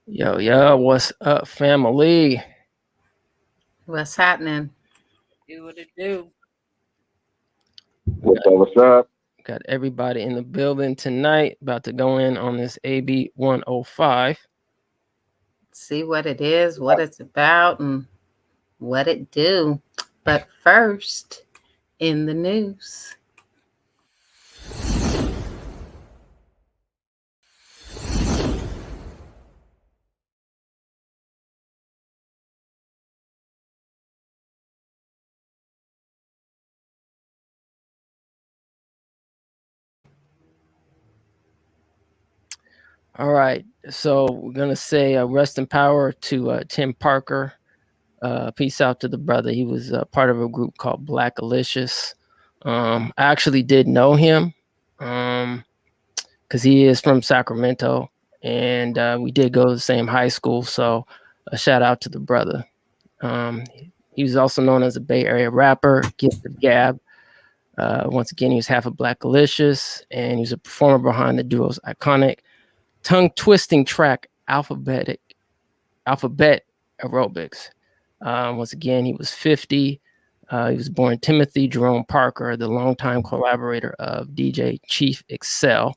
Yo, what's up, family? What's happening? Do what it do. We What's up? What's up? got everybody in the building tonight. About to go in on this AB105. See what it is, what it's about, and what it do. But first, in the news. All right, so we're gonna say rest in power to Tim Parker. Peace out to the brother. He was part of a group called Blackalicious. I actually did know him because he is from Sacramento, and we did go to the same high school. So a shout out to the brother. He was also known as a Bay Area rapper, Gift of Gab. Once again, he was half of Blackalicious, and he was a performer behind the duo's iconic tongue-twisting track Alphabet Aerobics. Once again, he was 50. He was born Timothy Jerome Parker, the longtime collaborator of DJ Chief Excel.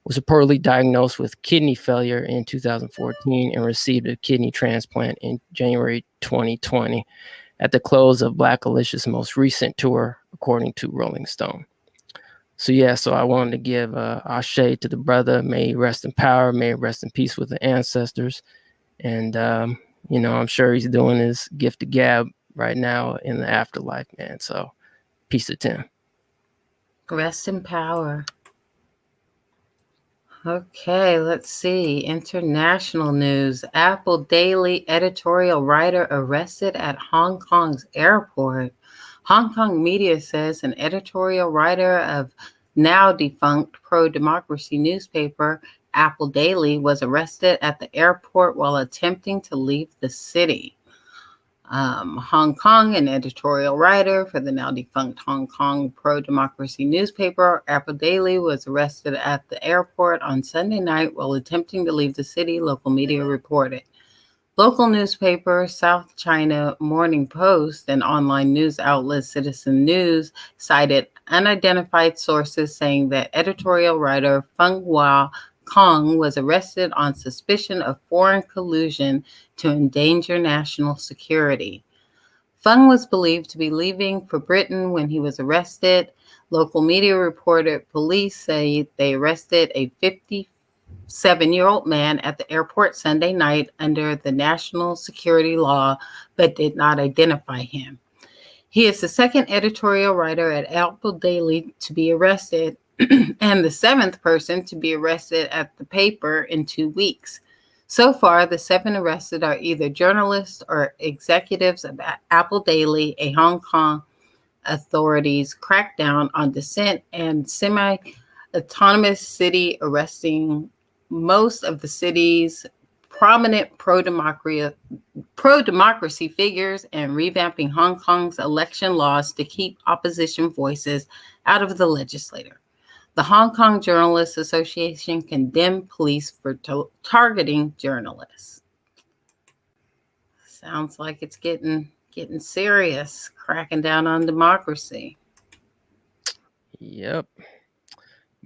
Was reportedly diagnosed with kidney failure in 2014 and received a kidney transplant in January 2020 at the close of Blackalicious' most recent tour, according to Rolling Stone. So I wanted to give ashe to the brother. May he rest in power. May he rest in peace with the ancestors. And, I'm sure he's doing his gift to gab right now in the afterlife, man. So peace to Tim. Rest in power. Okay, let's see. International news. Apple Daily editorial writer arrested at Hong Kong's airport. Hong Kong media says an editorial writer of now defunct pro-democracy newspaper Apple Daily was arrested at the airport while attempting to leave the city. Hong Kong, an editorial writer for the now defunct Hong Kong pro-democracy newspaper Apple Daily, was arrested at the airport on Sunday night while attempting to leave the city, local media reported. Local newspaper South China Morning Post and online news outlet Citizen News cited unidentified sources saying that editorial writer Feng Hua Kong was arrested on suspicion of foreign collusion to endanger national security. Feng was believed to be leaving for Britain when he was arrested. Local media reported police say they arrested a 57-year-old man at the airport Sunday night under the national security law, but did not identify him. He is the second editorial writer at Apple Daily to be arrested and the seventh person to be arrested at the paper in 2 weeks. So far, the 7 arrested are either journalists or executives of Apple Daily, a Hong Kong authorities crackdown on dissent and semi-autonomous city, arresting most of the city's prominent pro-democracy figures and revamping Hong Kong's election laws to keep opposition voices out of the legislature. The Hong Kong Journalists Association condemned police for targeting journalists. Sounds like it's getting serious, cracking down on democracy. Yep.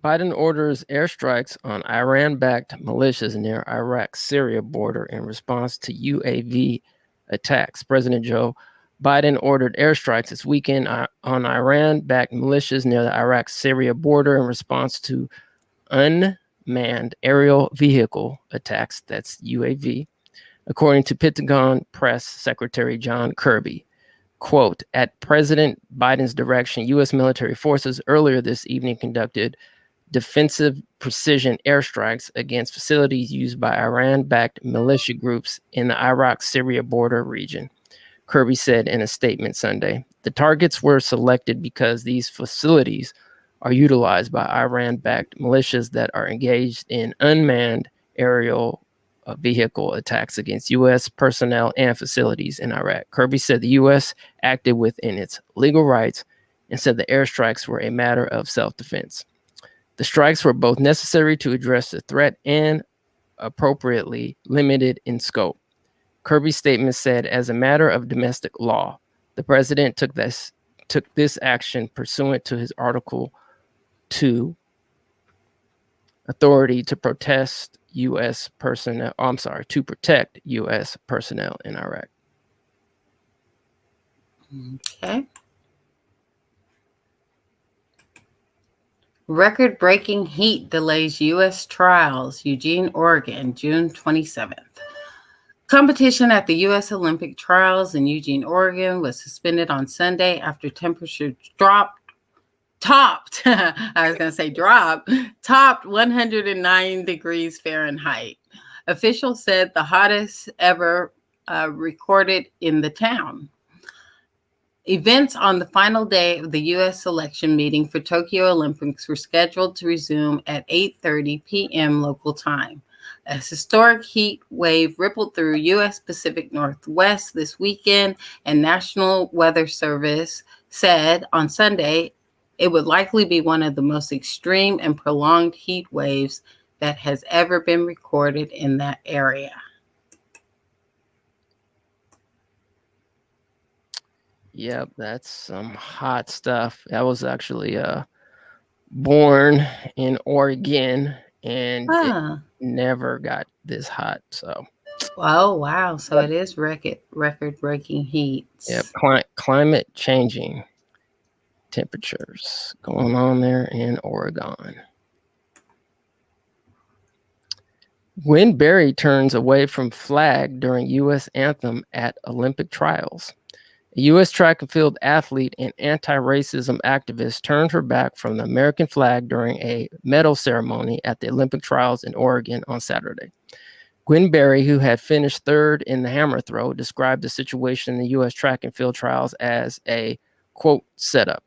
Biden orders airstrikes on Iran-backed militias near Iraq-Syria border in response to UAV attacks. President Joe Biden ordered airstrikes this weekend on Iran-backed militias near the Iraq-Syria border in response to unmanned aerial vehicle attacks, that's UAV, according to Pentagon Press Secretary John Kirby. Quote, at President Biden's direction, U.S. military forces earlier this evening conducted defensive precision airstrikes against facilities used by Iran-backed militia groups in the Iraq-Syria border region, Kirby said in a statement Sunday. The targets were selected because these facilities are utilized by Iran-backed militias that are engaged in unmanned aerial vehicle attacks against U.S. personnel and facilities in Iraq. Kirby said the U.S. acted within its legal rights and said the airstrikes were a matter of self-defense. The strikes were both necessary to address the threat and appropriately limited in scope. Kirby's statement said, as a matter of domestic law, the president took this action pursuant to his Article 2 authority to protest U.S. personnel. To protect U.S. personnel in Iraq. Okay. Record-breaking heat delays U.S. trials, Eugene, Oregon, June 27th. Competition at the U.S. Olympic trials in Eugene, Oregon was suspended on Sunday after temperatures topped 109 degrees Fahrenheit. Officials said the hottest ever recorded in the town. Events on the final day of the U.S. selection meeting for Tokyo Olympics were scheduled to resume at 8:30 p.m. local time. A historic heat wave rippled through U.S. Pacific Northwest this weekend, and National Weather Service said on Sunday it would likely be one of the most extreme and prolonged heat waves that has ever been recorded in that area. Yep, that's some hot stuff. That was actually born in Oregon, and it never got this hot. So, oh wow! So it is record-breaking heat. Yep, climate changing temperatures going on there in Oregon. Gwen Berry turns away from flag during U.S. anthem at Olympic trials. A U.S. track and field athlete and anti-racism activist turned her back from the American flag during a medal ceremony at the Olympic trials in Oregon on Saturday. Gwen Berry, who had finished third in the hammer throw, described the situation in the U.S. track and field trials as a, quote, setup.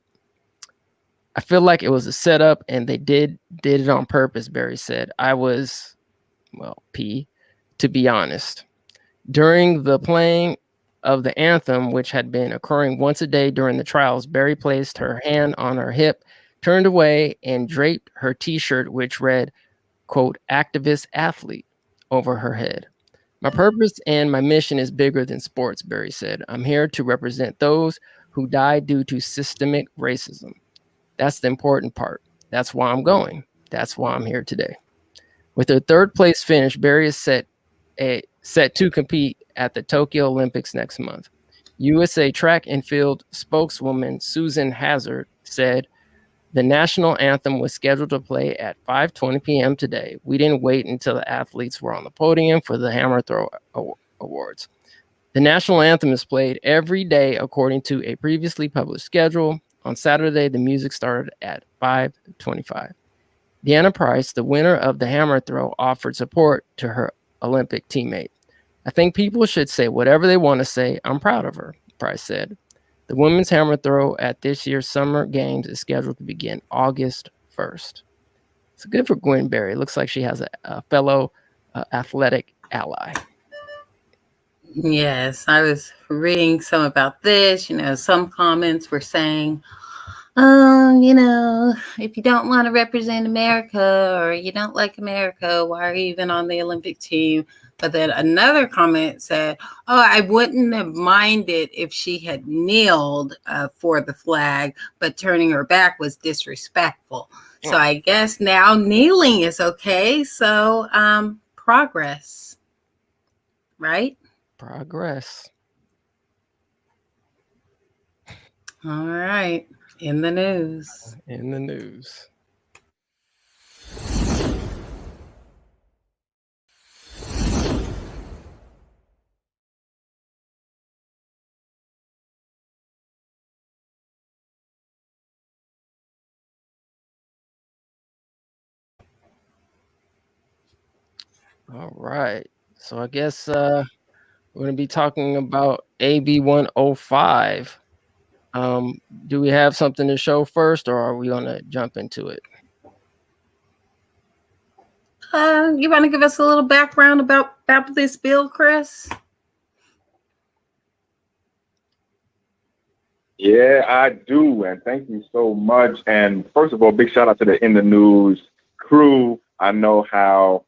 I feel like it was a setup and they did it on purpose, Berry said. I was, to be honest. During the playing of the anthem, which had been occurring once a day during the trials, Berry placed her hand on her hip, turned away, and draped her t-shirt, which read, quote, activist athlete, over her head. My purpose and my mission is bigger than sports, Berry said. I'm here to represent those who died due to systemic racism. That's the important part. That's why I'm going. That's why I'm here today. With her third place finish, Berry is set to compete at the Tokyo Olympics next month. USA track and field spokeswoman Susan Hazard said the national anthem was scheduled to play at 5:20 p.m. today. We didn't wait until the athletes were on the podium for the hammer throw awards. The national anthem is played every day according to a previously published schedule. On Saturday, the music started at 5:25. Deanna Price, the winner of the hammer throw, offered support to her Olympic teammate. I think people should say whatever they want to say. I'm proud of her, Price said. The women's hammer throw at this year's Summer Games is scheduled to begin August 1st. It's good for Gwen Berry. Looks like she has a fellow athletic ally. Yes, I was reading some about this. Some comments were saying, if you don't want to represent America or you don't like America, why are you even on the Olympic team? But then another comment said, I wouldn't have minded if she had kneeled for the flag, but turning her back was disrespectful. So I guess now kneeling is okay. So progress, right? Progress. All right. In the news. All right. So I guess we're going to be talking about AB105. Do we have something to show first, or are we going to jump into it? You want to give us a little background about this bill, Chris? Yeah, I do. And thank you so much. And first of all, big shout out to the In the News crew. I know how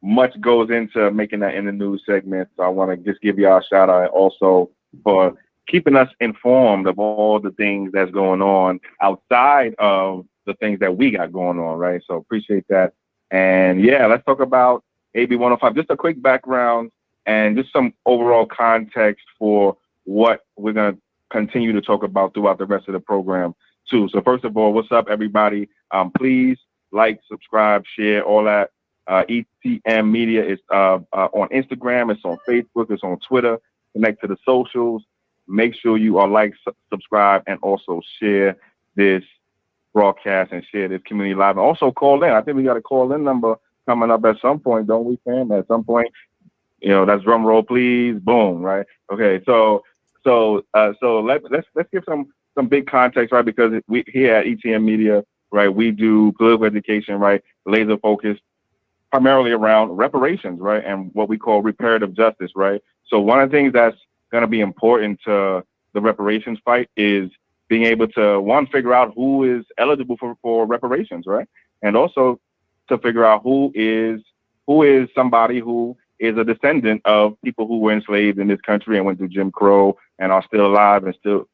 much goes into making that in the news segment. So I want to just give y'all a shout out also for keeping us informed of all the things that's going on outside of the things that we got going on, right? So appreciate that. And yeah, let's talk about AB105. Just a quick background and just some overall context for what we're going to continue to talk about throughout the rest of the program too. So first of all, what's up, everybody? Please like, subscribe, share, all that. ETM Media is on Instagram, it's on Facebook, it's on Twitter. Connect to the socials. Make sure you are like, subscribe, and also share this broadcast and share this community live. And also call in. I think we got a call-in number coming up at some point, don't we, Sam? At some point, that's drum roll, please. Boom, right? Okay, so let's give some big context, right? Because we here at ETM Media, right, we do political education, right, laser focused primarily around reparations, right, and what we call reparative justice, right. So one of the things that's going to be important to the reparations fight is being able to, one, figure out who is eligible for reparations, right? And also to figure out who is somebody who is a descendant of people who were enslaved in this country and went through Jim Crow and are still alive and still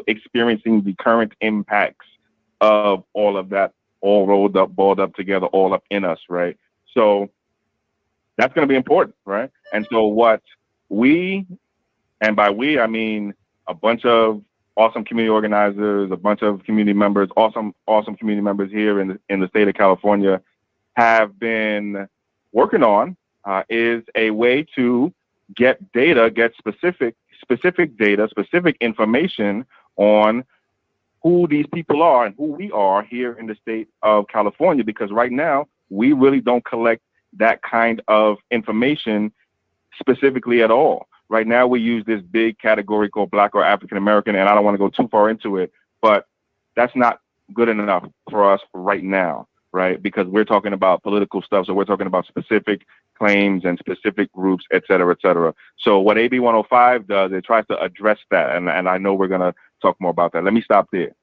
experiencing the current impacts of all of that, all rolled up, balled up together, all up in us, right? So that's going to be important, right? And so what we, and by we, I mean a bunch of awesome community organizers, a bunch of community members, awesome community members here in the state of California have been working on is a way to get specific data, specific information on who these people are and who we are here in the state of California, because right now we really don't collect that kind of information specifically at all. Right now we use this big category called Black or African American, and I don't want to go too far into it, but that's not good enough for us right now, right? Because we're talking about political stuff, so we're talking about specific claims and specific groups, et cetera, et cetera. So what AB 105 does, it tries to address that, and I know we're going to talk more about that. Let me stop there.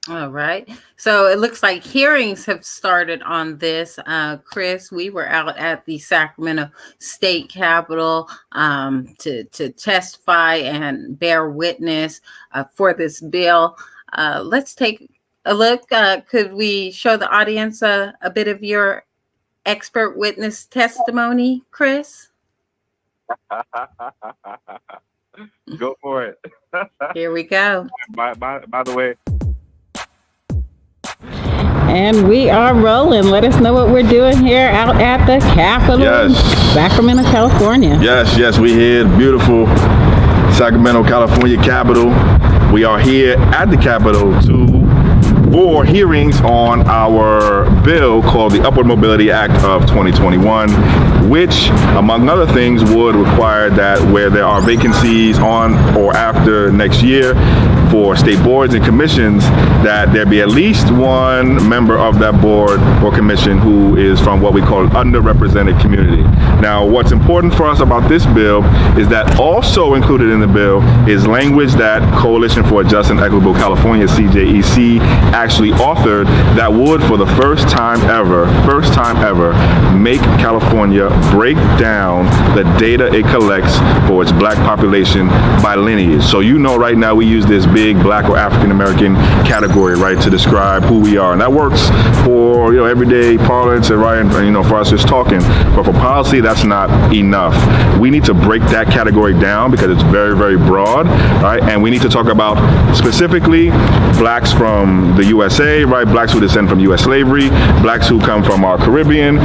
All right. So it looks like hearings have started on this. Chris, we were out at the Sacramento State Capitol to testify and bear witness for this bill. Let's take a look. Could we show the audience a bit of your expert witness testimony, Chris? Go for it. Here we go. By the way. And we are rolling. Let us know what we're doing here out at the Capitol, Sacramento, California. Yes, we here, beautiful Sacramento, California Capitol. We are here at the Capitol for hearings on our bill called the Upward Mobility Act of 2021, which, among other things, would require that where there are vacancies on or after next year for state boards and commissions, that there be at least one member of that board or commission who is from what we call an underrepresented community. Now, what's important for us about this bill is that also included in the bill is language that Coalition for a Just and Equitable California, CJEC, actually authored that would, for the first time ever, make California break down the data it collects for its Black population by lineage. So right now we use this big Black or African American category, right, to describe who we are, and that works for everyday parlance and right, and for us just talking. But for policy, that's not enough. We need to break that category down because it's very, very broad, right? And we need to talk about specifically Blacks from the USA, right? Blacks who descend from U.S. slavery, Blacks who come from our Caribbean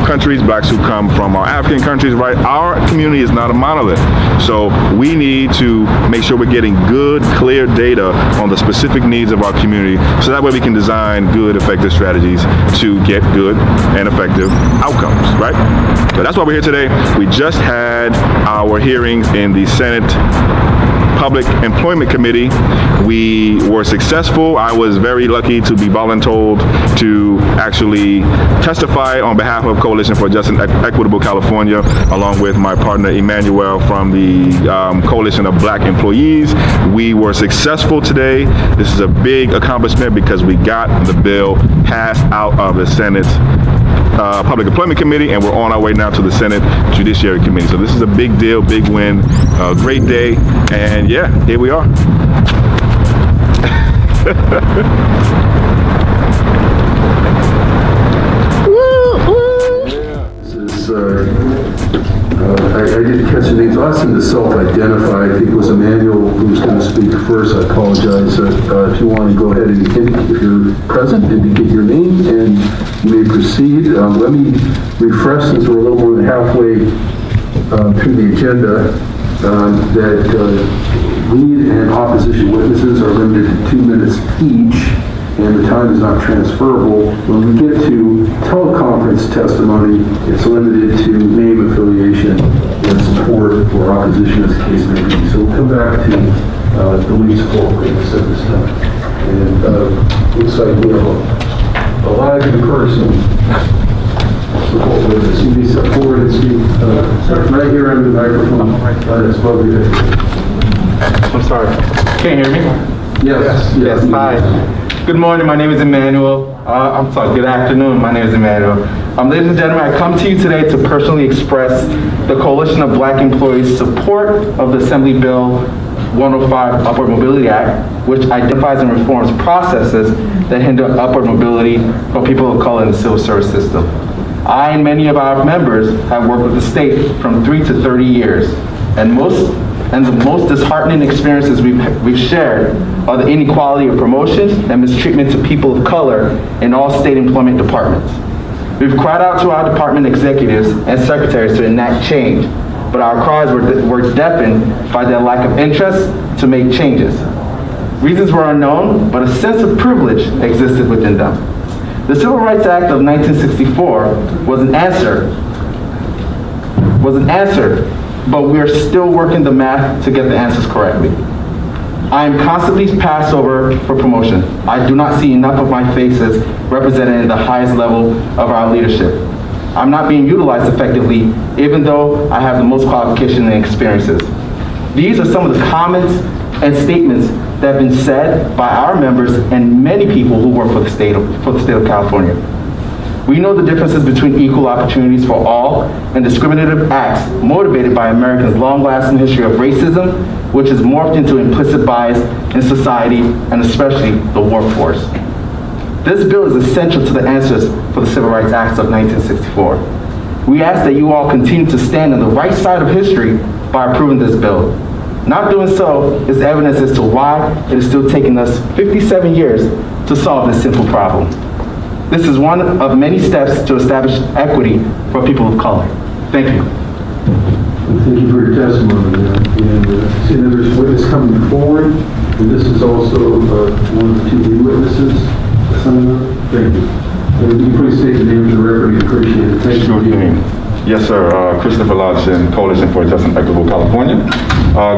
countries, Blacks who come from our African countries, right? Our community is not a monolith, so we need to make sure we're getting good, clear data on the specific needs of our community, so that way we can design good, effective strategies to get good and effective outcomes, right? So that's why we're here today. We just had our hearings in the Senate Public Employment Committee. We were successful. I was very lucky to be voluntold to actually testify on behalf of Coalition for Just and Equitable California, along with my partner Emmanuel from the Coalition of Black Employees. We were successful today. This is a big accomplishment because we got the bill passed out of the Senate's Public Employment Committee, and we're on our way now to the Senate Judiciary Committee. So this is a big deal, big win, great day, and yeah, here we are. I didn't catch the names. Austin to self-identify. I think it was Emmanuel who was going to speak first. I apologize. If you want to go ahead and if you're present, indicate your name and you may proceed. Let me refresh, since we're a little more than halfway through the agenda, that lead and opposition witnesses are limited to 2 minutes each, and the time is not transferable. When we get to teleconference testimony, it's limited to name, affiliation, and support or opposition, as the case may be. So we'll come back to the lead support witness at this time. And looks like we have a live in person support witness. You may step forward and speak right here under the microphone. That's above your head. I'm sorry. Can you hear me? Yes. Hi. Good morning. My name is Emmanuel. I'm sorry. Good afternoon. My name is Emmanuel. Ladies and gentlemen, I come to you today to personally express the Coalition of Black Employees' support of the Assembly Bill 105 Upward Mobility Act, which identifies and reforms processes that hinder upward mobility for people of color in the civil service system. I and many of our members have worked with the state from 3 to 30 years, and the most disheartening experiences we've shared are the inequality of promotion and mistreatment to people of color in all state employment departments. We've cried out to our department executives and secretaries to enact change, but our cries were deafened by their lack of interest to make changes. Reasons were unknown, but a sense of privilege existed within them. The Civil Rights Act of 1964 was an answer, but we are still working the math to get the answers correctly. I am constantly passed over for promotion. I do not see enough of my faces represented in the highest level of our leadership. I'm not being utilized effectively, even though I have the most qualifications and experiences. These are some of the comments and statements that have been said by our members and many people who work for the state of California. We know the differences between equal opportunities for all and discriminative acts motivated by Americans' long-lasting history of racism, which has morphed into implicit bias in society and especially the workforce. This bill is essential to the answers for the Civil Rights Acts of 1964. We ask that you all continue to stand on the right side of history by approving this bill. Not doing so is evidence as to why it is still taking us 57 years to solve this simple problem. This is one of many steps to establish equity for people of color. Thank you. Thank you for your testimony. And see there's witness coming forward, and this is also one of the 2 lead witnesses. Thank you. And you please state the name for the record. We appreciate it. Thank you. Yes, sir. Christopher Lodson, Coalition for Just and Equitable California.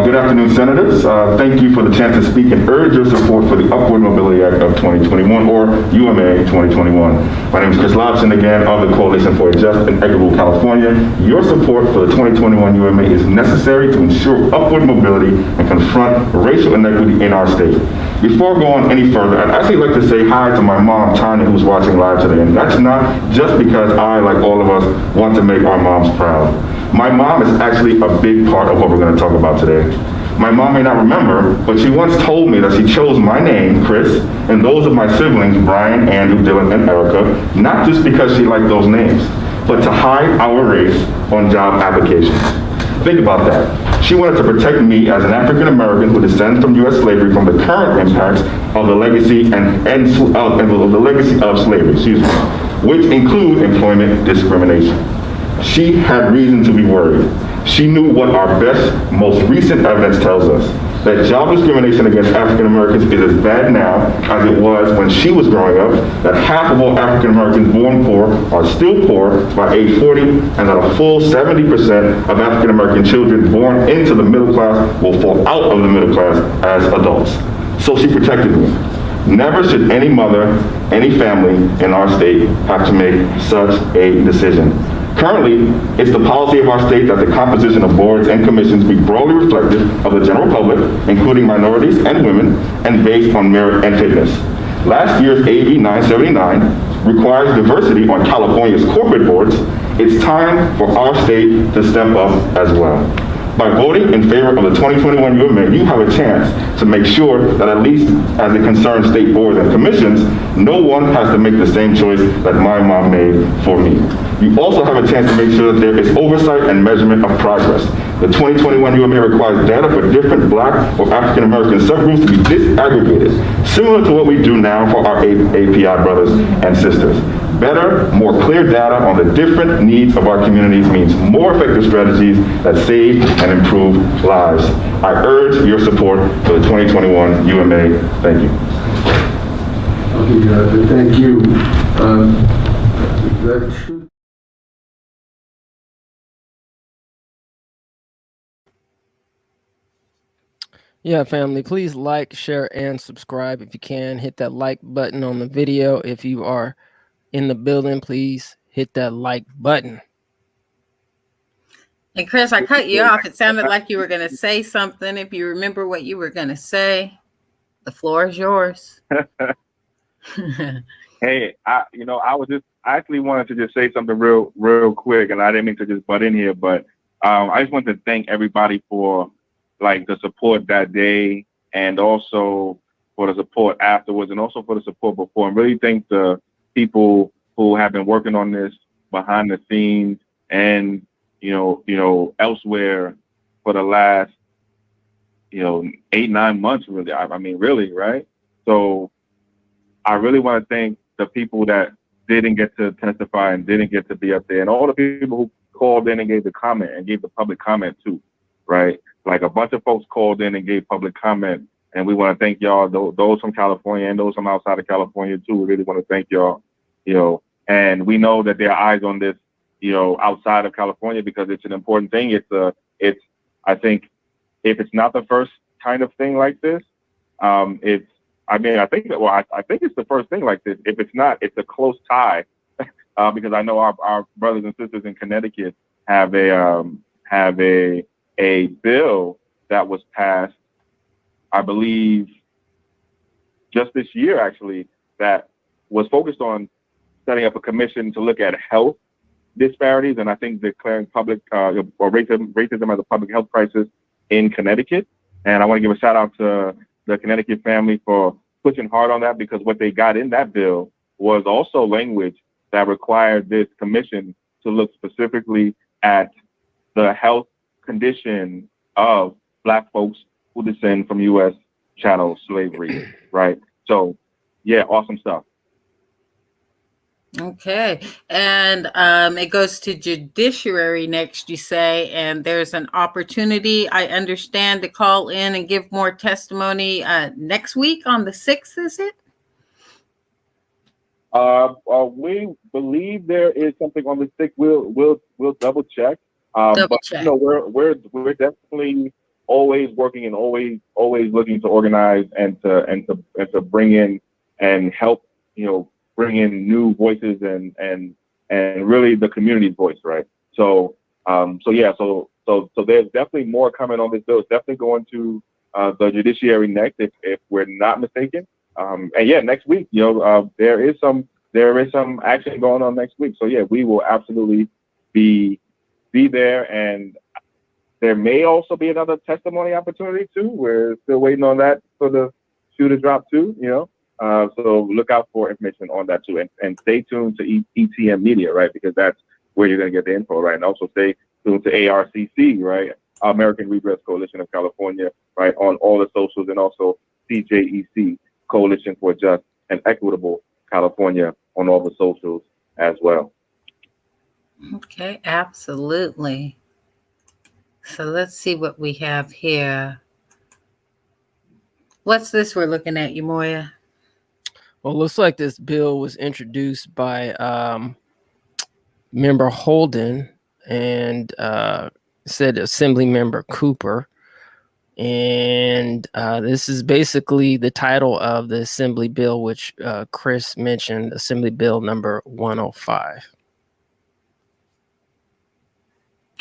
Good afternoon, Senators. Thank you for the chance to speak and urge your support for the Upward Mobility Act of 2021, or UMA 2021. My name is Chris Lodson, again, of the Coalition for Just and Equitable California. Your support for the 2021 UMA is necessary to ensure upward mobility and confront racial inequity in our state. Before going any further, I'd actually like to say hi to my mom, Tanya, who's watching live today. And that's not just because I, like all of us, want to make our moms proud. My mom is actually a big part of what we're going to talk about today. My mom may not remember, but she once told me that she chose my name, Chris, and those of my siblings, Brian, Andrew, Dylan, and Erica, not just because she liked those names, but to hide our race on job applications. Think about that. She wanted to protect me as an African American who descends from U.S. slavery from the current impacts of the legacy the legacy of slavery, which include employment discrimination. She had reason to be worried. She knew what our best, most recent evidence tells us. that job discrimination against African Americans is as bad now as it was when she was growing up, that half of all African Americans born poor are still poor by age 40, and that a full 70% of African American children born into the middle class will fall out of the middle class as adults. So she protected me. Never should any mother, any family in our state have to make such a decision. Currently, it's the policy of our state that the composition of boards and commissions be broadly reflective of the general public, including minorities and women, and based on merit and fitness. Last year's AB 979 requires diversity on California's corporate boards. It's time for our state to step up as well. By voting in favor of the 2021 UMA, you have a chance to make sure that at least as it concerns state boards and commissions, no one has to make the same choice that my mom made for me. You also have a chance to make sure that there is oversight and measurement of progress. The 2021 UMA requires data for different Black or African American subgroups to be disaggregated, similar to what we do now for our API brothers and sisters. Better, more clear data on the different needs of our communities means more effective strategies that save and improve lives. I urge your support for the 2021 UMA. Thank you. Okay, thank you. That should Yeah, family, please like, share, and subscribe if you can. Hit that like button on the video. If you are in the building, please hit that like button. And Chris, I cut you off. It sounded like you were going to say something. If you remember what you were going to say, the floor is yours. Hey, I actually wanted to just say something real quick, and I didn't mean to just butt in here, but I just want to thank everybody for like the support that day, and also for the support afterwards, and also for the support before, and really thank the people who have been working on this behind the scenes and elsewhere for the last 8-9 months, really. I mean, really, right? So I really want to thank the people that didn't get to testify and didn't get to be up there, and all the people who called in and gave the comment and gave the public comment too, right? Like a bunch of folks called in and gave public comment, and we want to thank y'all, those from California and those from outside of California too. We really want to thank y'all, and we know that there are eyes on this, outside of California, because it's an important thing. I think if it's not the first kind of thing like this, I think it's the first thing like this. If it's not, it's a close tie, because I know our brothers and sisters in Connecticut have a bill that was passed, I believe, just this year, actually, that was focused on setting up a commission to look at health disparities, and I think declaring public or racism as a public health crisis in Connecticut. And I want to give a shout out to the Connecticut family for pushing hard on that, because what they got in that bill was also language that required this commission to look specifically at the health condition of Black folks who descend from U.S. chattel slavery, right? So, yeah, awesome stuff. Okay. And it goes to judiciary next, you say, and there's an opportunity, I understand, to call in and give more testimony next week on the 6th, is it? We believe there is something on the 6th. We'll double check. But we're definitely always working and always looking to organize and to bring in and help, bring in new voices and really the community's voice, right? So there's definitely more coming on this bill. It's definitely going to the judiciary next, if we're not mistaken. And yeah, next week, there is some action going on next week. So yeah, we will absolutely be there, and there may also be another testimony opportunity too. We're still waiting on that for the shoe to drop too, so look out for information on that too, and stay tuned to ETM Media, right? Because that's where you're going to get the info, right? And also stay tuned to ARCC, right? American Redress Coalition of California, right? On all the socials, and also CJEC, Coalition for Just and Equitable California, on all the socials as well. Okay, absolutely. So let's see what we have here. What's this we're looking at, Umoya? Well, it looks like this bill was introduced by member Holden and said Assembly member Cooper. And this is basically the title of the Assembly bill, which Chris mentioned, Assembly Bill number 105.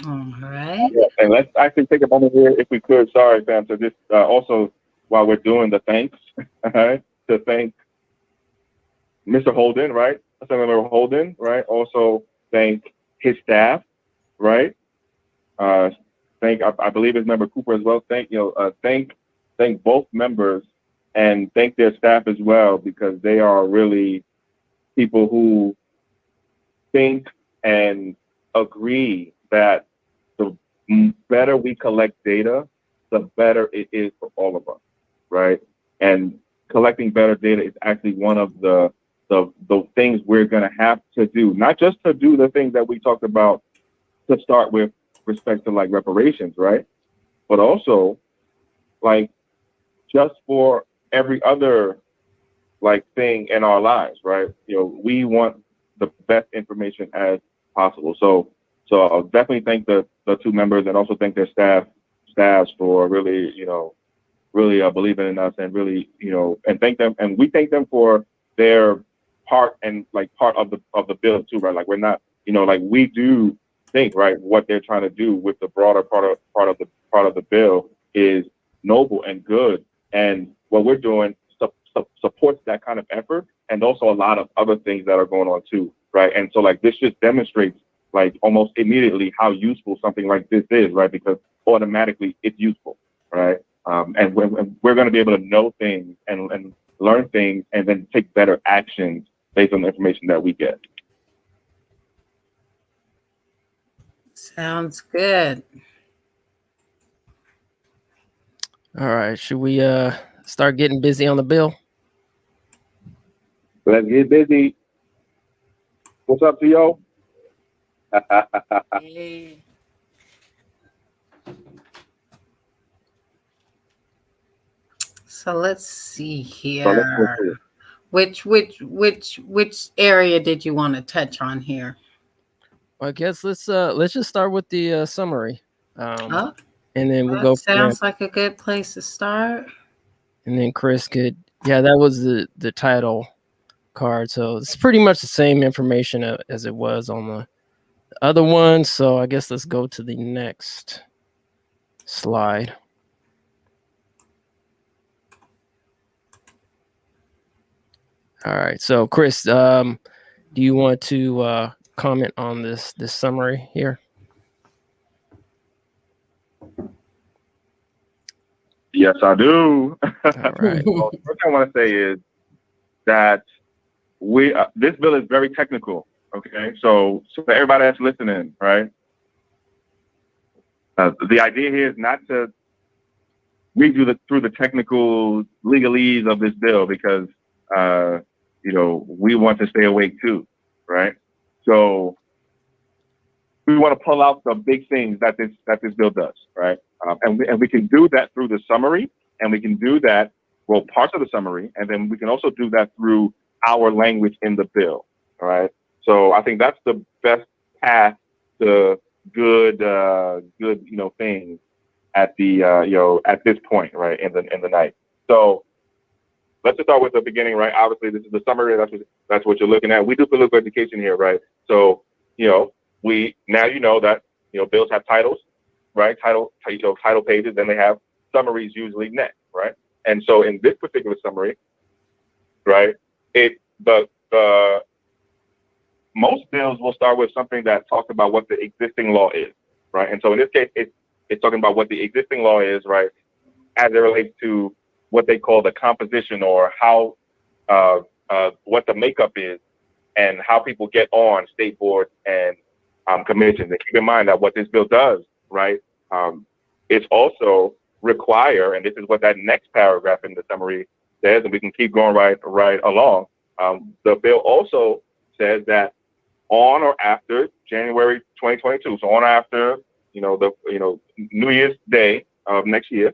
All right. Yeah, and let's actually take a moment here, if we could. Sorry, Sam. So just also, while we're doing the thanks, all right, to thank Mr. Holden, right? Senator Holden, right? Also thank his staff, right? Thank I believe his member Cooper as well. Thank both members and thank their staff as well, because they are really people who think and agree that the better we collect data, the better it is for all of us, right? And collecting better data is actually one of the things we're going to have to do, not just to do the things that we talked about to start with respect to like reparations, right? But also like just for every other like thing in our lives, right? We want the best information as possible. So I'll definitely thank the two members and also thank their staffs for really, really believing in us and really, and thank them. And we thank them for their part and like part of the bill too, right? Like we're not, like we do think, right, what they're trying to do with the broader part of the bill is noble and good. And what we're doing supports that kind of effort, and also a lot of other things that are going on too, right? And so like this just demonstrates like almost immediately how useful something like this is, right? Because automatically it's useful, right? And we're going to be able to know things and learn things and then take better actions based on the information that we get. Sounds good. All right, should we start getting busy on the bill? Let's get busy. What's up, Theo? Hey. So let's see here. So let's go through it. Which area did you want to touch on here? I guess let's just start with the summary, Oh, and then we'll that go from there. sounds like a good place to start. And then Chris could, that was the title card, so it's pretty much the same information as it was on the other one. So I guess let's go to the next slide. All right, so Chris, do you want to comment on this summary here? Yes, I do. All right. Well, the first thing I want to say is that this bill is very technical. Okay, so for everybody that's listening, right? The idea here is not to read you through the technical legalese of this bill, because we want to stay awake too, right? So we want to pull out the big things that this bill does, right? And we can do that through the summary, and we can do that, well, parts of the summary, and then we can also do that through our language in the bill, all right? So I think that's the best path to good things at the at this point, right, in the night. So let's just start with the beginning, right? Obviously, this is the summary. That's what you're looking at. We do political education here, right? So we now that bills have titles, right? Title pages, then they have summaries usually next, right? And so in this particular summary, right, the most bills will start with something that talks about what the existing law is, right? And so in this case, it's talking about what the existing law is, right, as it relates to what they call the composition, or how what the makeup is, and how people get on state boards and commissions. And keep in mind that what this bill does, right, it's also require, and this is what that next paragraph in the summary says, and we can keep going right along. The bill also says that on or after January 2022, so on or after New Year's Day of next year,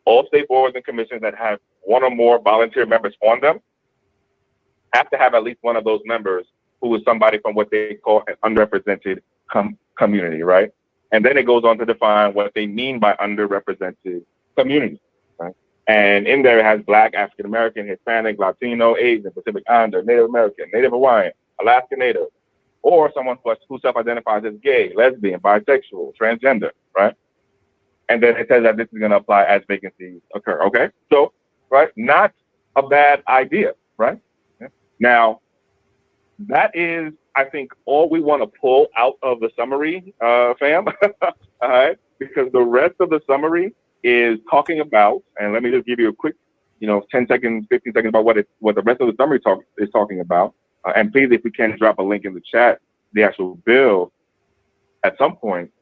all state boards and commissions that have one or more volunteer members on them have to have at least one of those members who is somebody from what they call an underrepresented community, right? And then it goes on to define what they mean by underrepresented community, right? And in there it has Black, African American, Hispanic, Latino, Asian, Pacific Islander, Native American, Native Hawaiian, Alaska Native, or someone who self-identifies as gay, lesbian, bisexual, transgender, right? And then it says that this is going to apply as vacancies occur, okay? So, right, not a bad idea, right? Now, that is, I think, all we want to pull out of the summary, fam, all right? Because the rest of the summary is talking about, and let me just give you a quick, 10 seconds, 15 seconds about what the rest of the summary is talking about. And please, if we can, drop a link in the chat, the actual bill at some point.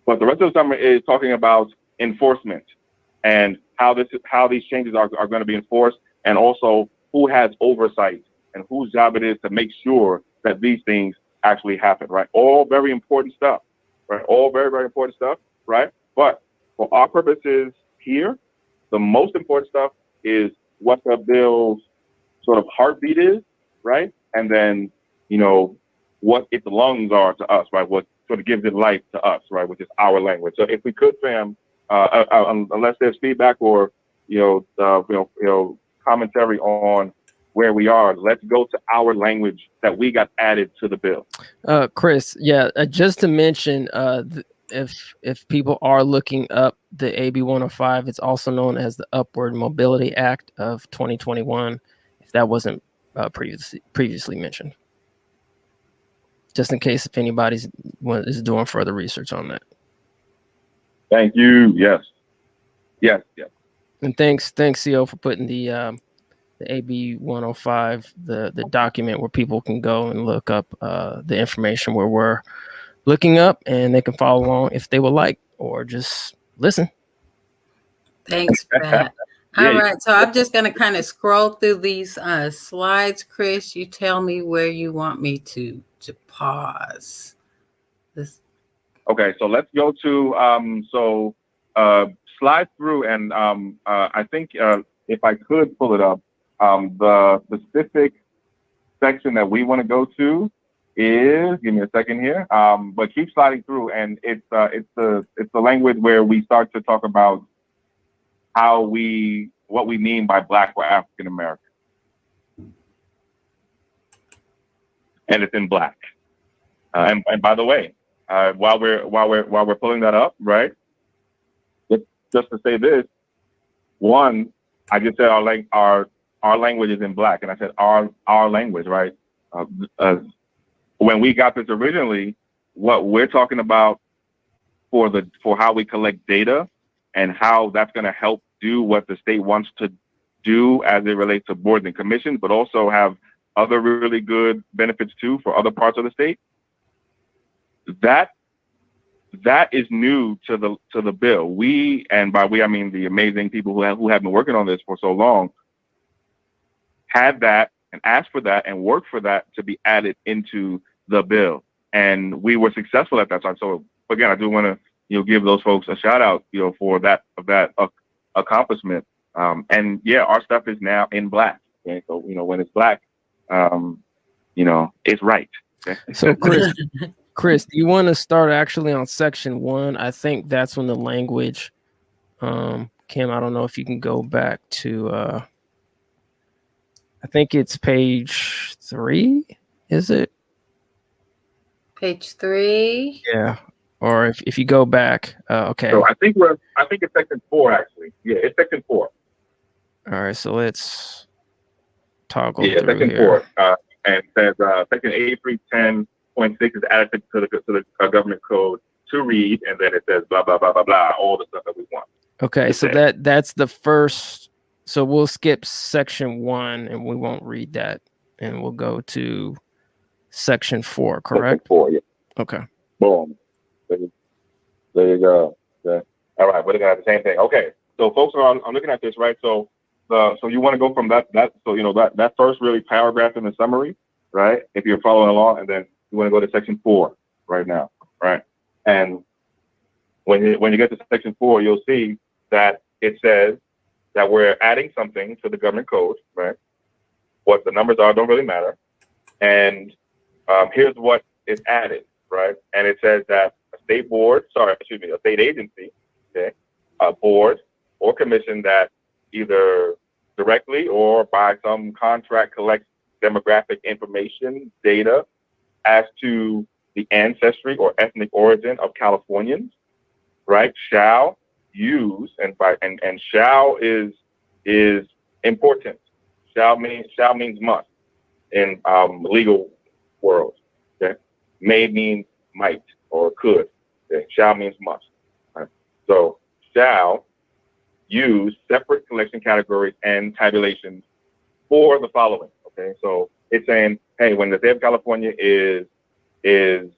But the rest of the summary is talking about enforcement and how these changes are going to be enforced, and also who has oversight and whose job it is to make sure that these things actually happen, right? All very important stuff, right? All very, very important stuff, right? But for our purposes here, the most important stuff is what the bill's sort of heartbeat is, right? And then, what its lungs are to us, right? What sort of gives it life to us, right? Which is our language. So if we could, fam, unless there's feedback or, commentary on where we are, let's go to our language that we got added to the bill. Chris, just to mention, if people are looking up the AB105, it's also known as the Upward Mobility Act of 2021, if that wasn't previously mentioned. Just in case if anybody is doing further research on that. Thank you. Yes. And thanks, CO, for putting the AB105, the document where people can go and look up the information where we're looking up, and they can follow along if they would like, or just listen. Thanks for that. All right, so I'm just going to kind of scroll through these slides. Chris, you tell me where you want me to pause. Okay, so let's go to slide through, and I think if I could pull it up, the specific section that we want to go to is, give me a second here, but keep sliding through, and it's the language where we start to talk about what we mean by Black or African American, and it's in Black. And by the way, while we're pulling that up, right? Just to say this, one, I just said our language is in Black, and I said our language, right? When we got this originally, what we're talking about for how we collect data and how that's going to help do what the state wants to do as it relates to boards and commissions, but also have other really good benefits too for other parts of the state. That is new to the bill. We, and by we I mean the amazing people who have been working on this for so long, had that and asked for that and worked for that to be added into the bill, and we were successful at that time. So again, I do want to give those folks a shout out for that accomplishment. And yeah, our stuff is now in Black. Okay? So when it's Black, it's right. Okay? So Chris, do you want to start actually on section 1? I think that's when the language Kim, I don't know if you can go back to I think it's page 3, is it? Page 3. Yeah. Or if you go back, okay. So I think it's section 4 actually. Yeah, it's section 4. All right, so let's toggle through section here. 4, and it says section 8310.6 is added to the government code to read, and then it says blah blah blah blah blah, all the stuff that we want. Okay, so that's the first. So we'll skip section 1 and we won't read that, and we'll go to section 4. Correct? Section 4, yeah. Okay. Boom. There you go. Okay. All right, we're looking at the same thing. Okay, so folks, I'm looking at this, right? So you want to go from that first really paragraph in the summary, right? If you're following along, and then you want to go to section 4 right now, right? And when you get to section 4, you'll see that it says that we're adding something to the government code, right? What the numbers are don't really matter. And here's what is added, right? And it says that a state agency, okay, a board or commission that either directly or by some contract collects demographic information data as to the ancestry or ethnic origin of Californians, right, shall use, and shall is important. Shall means must in legal world. Okay, may means might or could. Okay? Shall means must. Right? So shall use separate collection categories and tabulations for the following. Okay, so it's saying, hey, when the state of California is and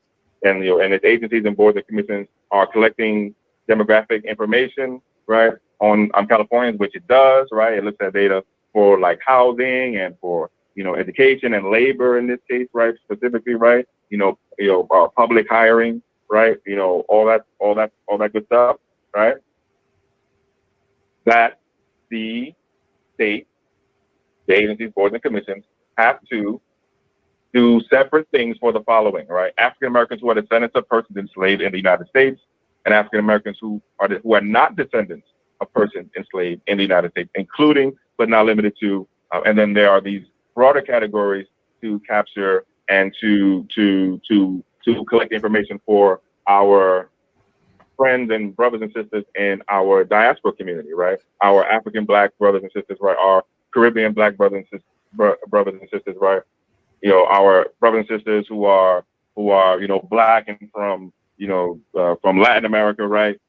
its agencies and boards and commissions are collecting demographic information, right, on Californians, which it does, right? It looks at data for like housing and for education and labor in this case, right? Specifically, right? Public hiring, right? All that good stuff, right? That the state, the agencies, boards, and commissions have to do separate things for the following, right? African Americans who are descendants of persons enslaved in the United States, and African Americans who are not descendants of persons enslaved in the United States, including but not limited to. And then there are these broader categories to capture and to collect information for our friends and brothers and sisters in our diaspora community, right? Our African Black brothers and sisters, right? Our Caribbean Black brothers and sisters, right? Our brothers and sisters who are Black and from Latin America, right?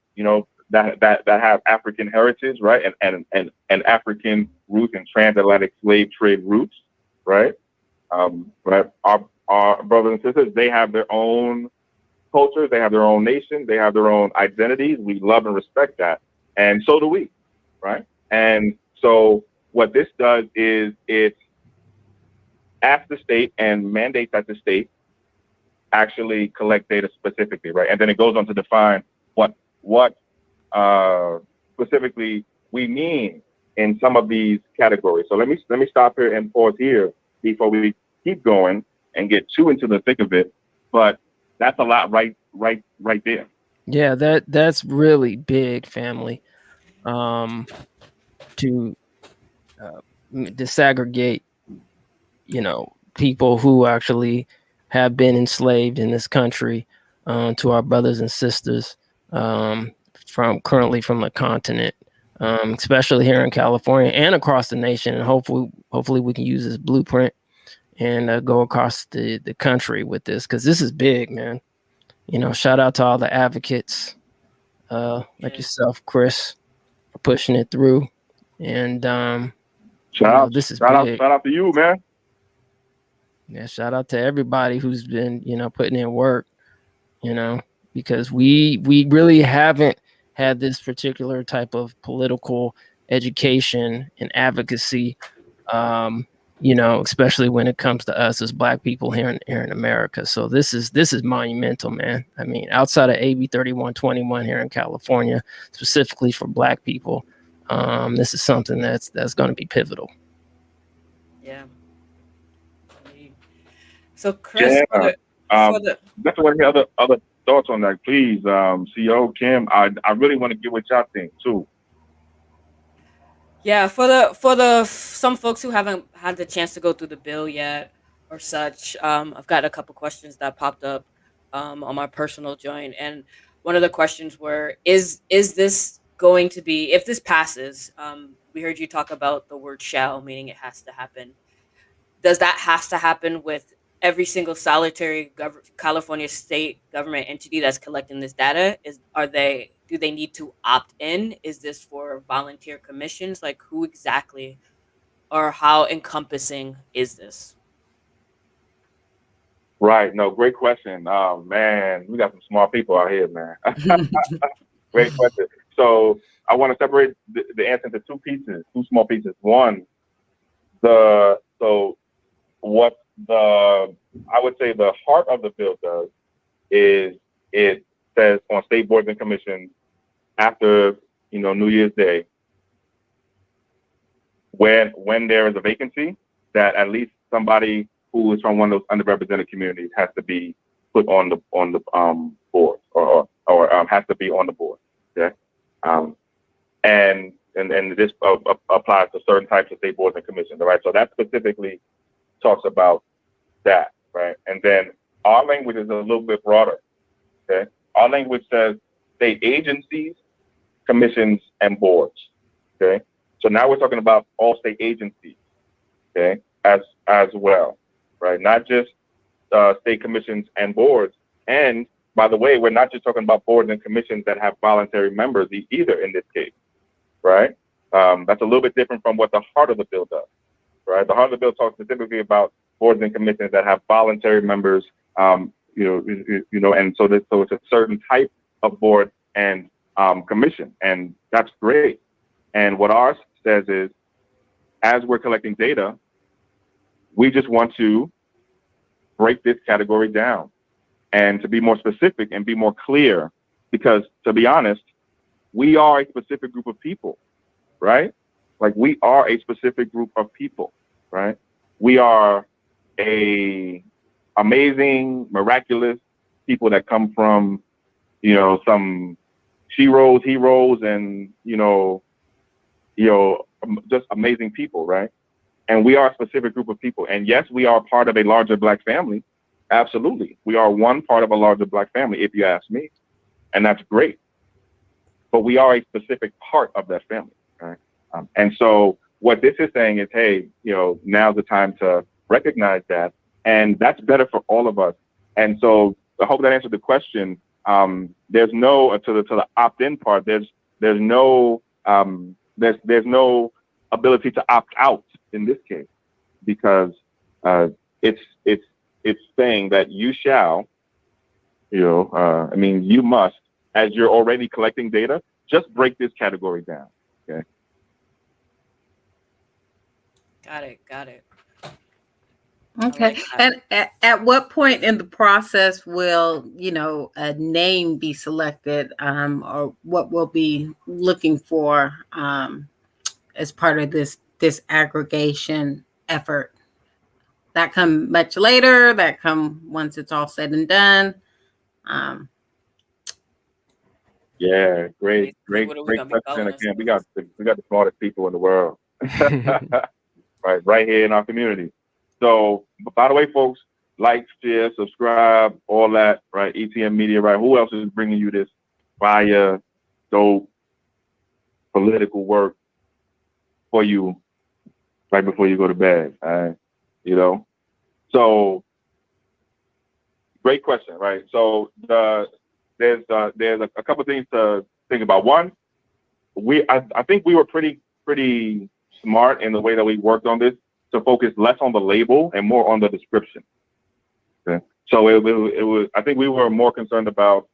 That have African heritage, right? And African roots and transatlantic slave trade roots, right? Right. Our brothers and sisters, they have their own cultures, they have their own nation, they have their own identities. We love and respect that. And so do we, right? And so what this does is it asks the state and mandates that the state actually collect data specifically, right? And then it goes on to define what specifically we mean in some of these categories. So let me stop here and pause here before we keep going and get too into the thick of it. But that's a lot right there. Yeah, that's really big, family. To disaggregate, people who actually have been enslaved in this country, to our brothers and sisters from the continent, especially here in California and across the nation. And hopefully we can use this blueprint and go across the country with this, because this is big, man. Shout out to all the advocates like yourself, Chris, for pushing it through. And this is big. Shout out to you, man. Yeah, shout out to everybody who's been, putting in work, because we really haven't had this particular type of political education and advocacy, especially when it comes to us as Black people here in America. So this is monumental, man. I mean, outside of AB 3121 here in California, specifically for Black people, this is something that's going to be pivotal. Yeah. So Chris, definitely want to hear other thoughts on that, please. CEO Kim, I really want to get what y'all think too. Yeah, for the some folks who haven't had the chance to go through the bill yet or such, I've got a couple questions that popped up on my personal joint, and one of the questions were, is this going to be, if this passes, we heard you talk about the word shall, meaning it has to happen. Does that has to happen with every single solitary California state government entity that's collecting this data? Do they need to opt in? Is this for volunteer commissions? Like, who exactly or how encompassing is this? Right. No, great question. Man, we got some smart people out here, man. Great question. So I want to separate the answer into two small pieces. One, I would say the heart of the bill does is it says on state boards and commissions after New Year's Day when there is a vacancy, that at least somebody who is from one of those underrepresented communities has to be put on the board or has to be on the board. Okay, and this applies to certain types of state boards and commissions. All right, so that specifically talks about that, right? And then our language is a little bit broader. Okay, our language says state agencies, commissions, and boards. Okay, so now we're talking about all state agencies. Okay, as well, right? Not just state commissions and boards. And by the way, we're not just talking about boards and commissions that have voluntary members either in this case, right? That's a little bit different from what the heart of the bill does, right? The heart of the bill talks specifically about boards and commissions that have voluntary members, and so it's a certain type of board and commission, and that's great. And what ours says is, as we're collecting data, we just want to break this category down and to be more specific and be more clear, because to be honest, we are a specific group of people, right? Like, we are a specific group of people, right? We are a amazing, miraculous people that come from, some heroes, and, just amazing people, right? And we are a specific group of people. And yes, we are part of a larger Black family. Absolutely. We are one part of a larger Black family, if you ask me. And that's great. But we are a specific part of that family, right? And so what this is saying is, hey, now's the time to recognize that. And that's better for all of us. And so I hope that answered the question. There's no, to the opt-in part, there's no ability to opt out in this case, because it's saying that you shall, you must, as you're already collecting data, just break this category down. Okay. Got it. Okay. Like and at what point in the process will, a name be selected, or what we'll be looking for as part of this aggregation effort? That come much later? That come once it's all said and done? Yeah, great question. Again, we got the smartest people in the world, right here in our community. So, by the way, folks, like, share, subscribe, all that, right? ETM Media, right? Who else is bringing you this fire, dope, political work for you right before you go to bed? So great question, right? So there's a couple things to think about. One, I think we were pretty smart in the way that we worked on this, to focus less on the label and more on the description. Okay. So it was, I think we were more concerned about,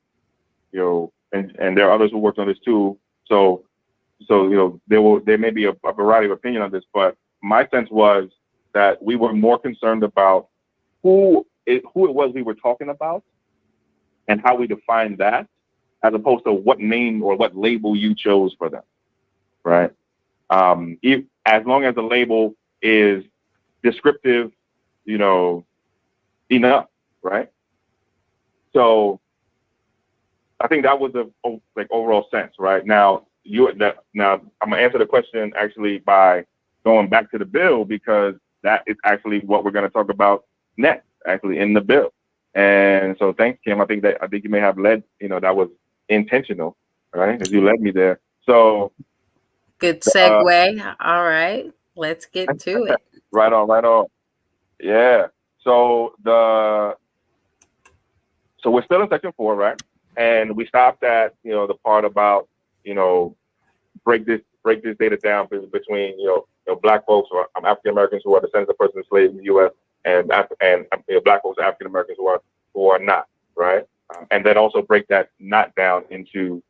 and there are others who worked on this too. So there may be a variety of opinion on this, but my sense was that we were more concerned about who it was we were talking about and how we define that, as opposed to what name or what label you chose for them, right? As long as the label is descriptive, enough, right? So I think that was the overall sense, right? Now I'm gonna answer the question actually by going back to the bill, because that is actually what we're gonna talk about next, actually, in the bill. And so thanks, Kim. I think you may have led, that was intentional, right? As you led me there. So good segue. All right, let's get to it. Right on. Yeah. So we're still in section 4, right? And we stopped at, the part about, break this data down between, Black folks or African Americans who are descendants of persons enslaved in the U.S. and Black folks, African Americans who are not, right? And then also break that not down into,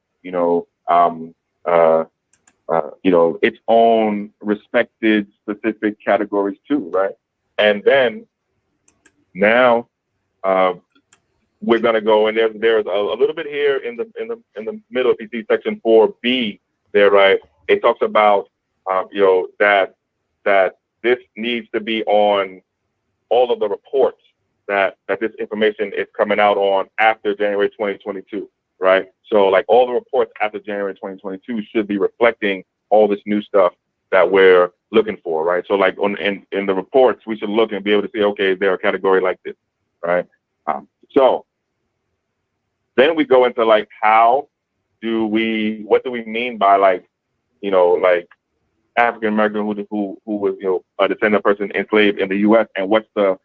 its own respected specific categories too, right? And then now we're gonna go, and there's a little bit here in the middle. If you see section 4B there, right? It talks about that that this needs to be on all of the reports that this information is coming out on after January 2022, right? So like all the reports after January 2022 should be reflecting all this new stuff that we're looking for, right? So like in the reports, we should look and be able to say, okay, is there a category like this, right? So then we go into like, what do we mean by like, like African American who was, a descendant person enslaved in the U.S. and what's the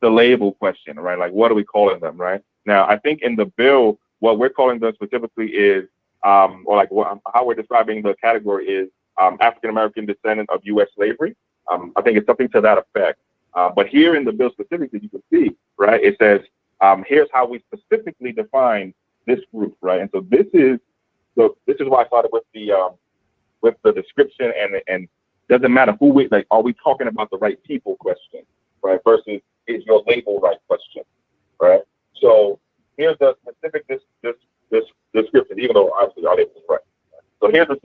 label question, right? Like, what are we calling them, right? Now, I think in the bill, what we're calling them specifically is, or like how we're describing the category is African American descendant of U.S. slavery. I think it's something to that effect. But here in the bill specifically, you can see, right? It says, here's how we specifically define this group, right? And so this is why I started with the description and doesn't matter who we like. Are we talking about the right people question, right? Versus is your label right question, right? So here's the specific this description, even though obviously our label is right. So here's the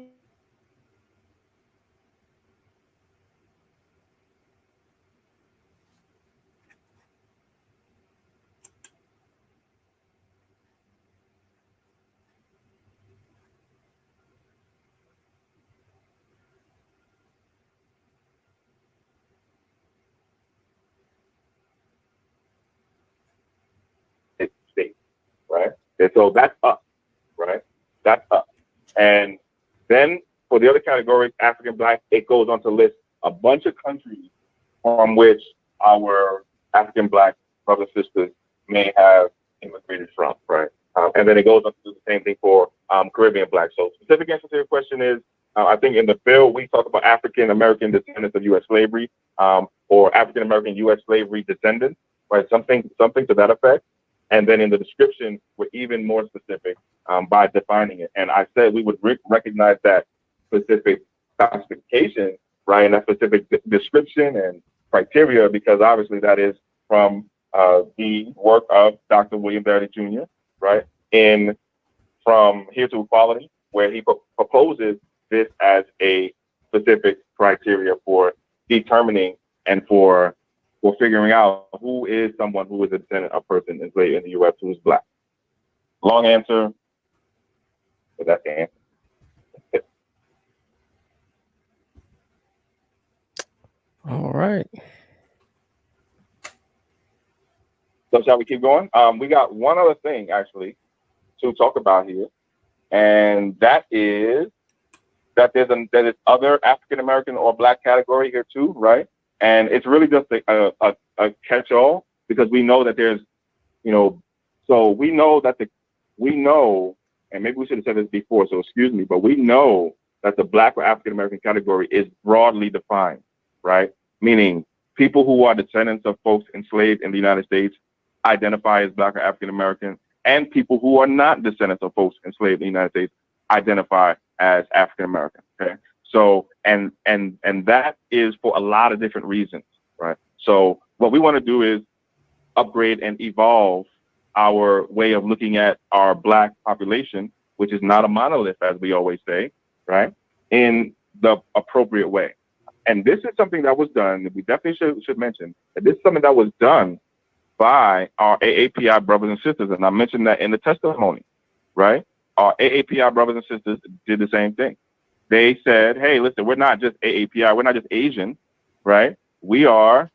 state, right? And so that's us, right? That's us. And then for the other categories, African Black, it goes on to list a bunch of countries from which our African Black brothers and sisters may have immigrated from, right? And then it goes on to do the same thing for Caribbean Black. So specific answer to your question is, I think in the bill, we talk about African American descendants of U.S. slavery or African American U.S. slavery descendants, right? Something to that effect. And then in the description, we're even more specific by defining it. And I said we would recognize that specific classification, right, and that specific description and criteria, because obviously that is from the work of Dr. William Verity Jr., right, from Here to Equality, where he proposes this as a specific criteria for determining and for figuring out who is someone who is a descendant of person enslaved in the U.S. who is Black. Long answer, but that's the answer. All right. So shall we keep going? We got one other thing actually to talk about here, and that is that there's other African American or Black category here too, right? And it's really just a catch-all because we know that there's, so we know, and maybe we should have said this before, so excuse me, but we know that the Black or African American category is broadly defined, right? Meaning people who are descendants of folks enslaved in the United States identify as Black or African American, and people who are not descendants of folks enslaved in the United States identify as African American. Okay, so and that is for a lot of different reasons, right? So what we want to do is upgrade and evolve our way of looking at our Black population, which is not a monolith, as we always say, right, in the appropriate way. And this is something that was done, we definitely should mention that this is something that was done by our AAPI brothers and sisters. And I mentioned that in the testimony, right? Our AAPI brothers and sisters did the same thing. They said, hey, listen, we're not just AAPI, we're not just Asian, right? We are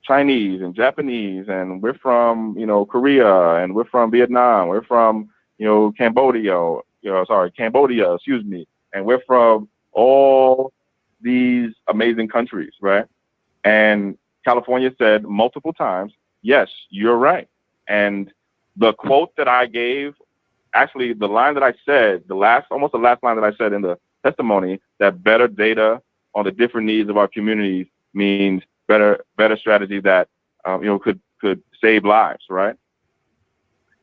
Chinese and Japanese, and we're from, Korea, and we're from Vietnam, we're from, Cambodia, excuse me. And we're from all these amazing countries, right? And California said multiple times, yes, you're right. And the quote that I gave, actually the line that I said, almost the last line that I said in the testimony, that better data on the different needs of our communities means better strategy that could save lives, right?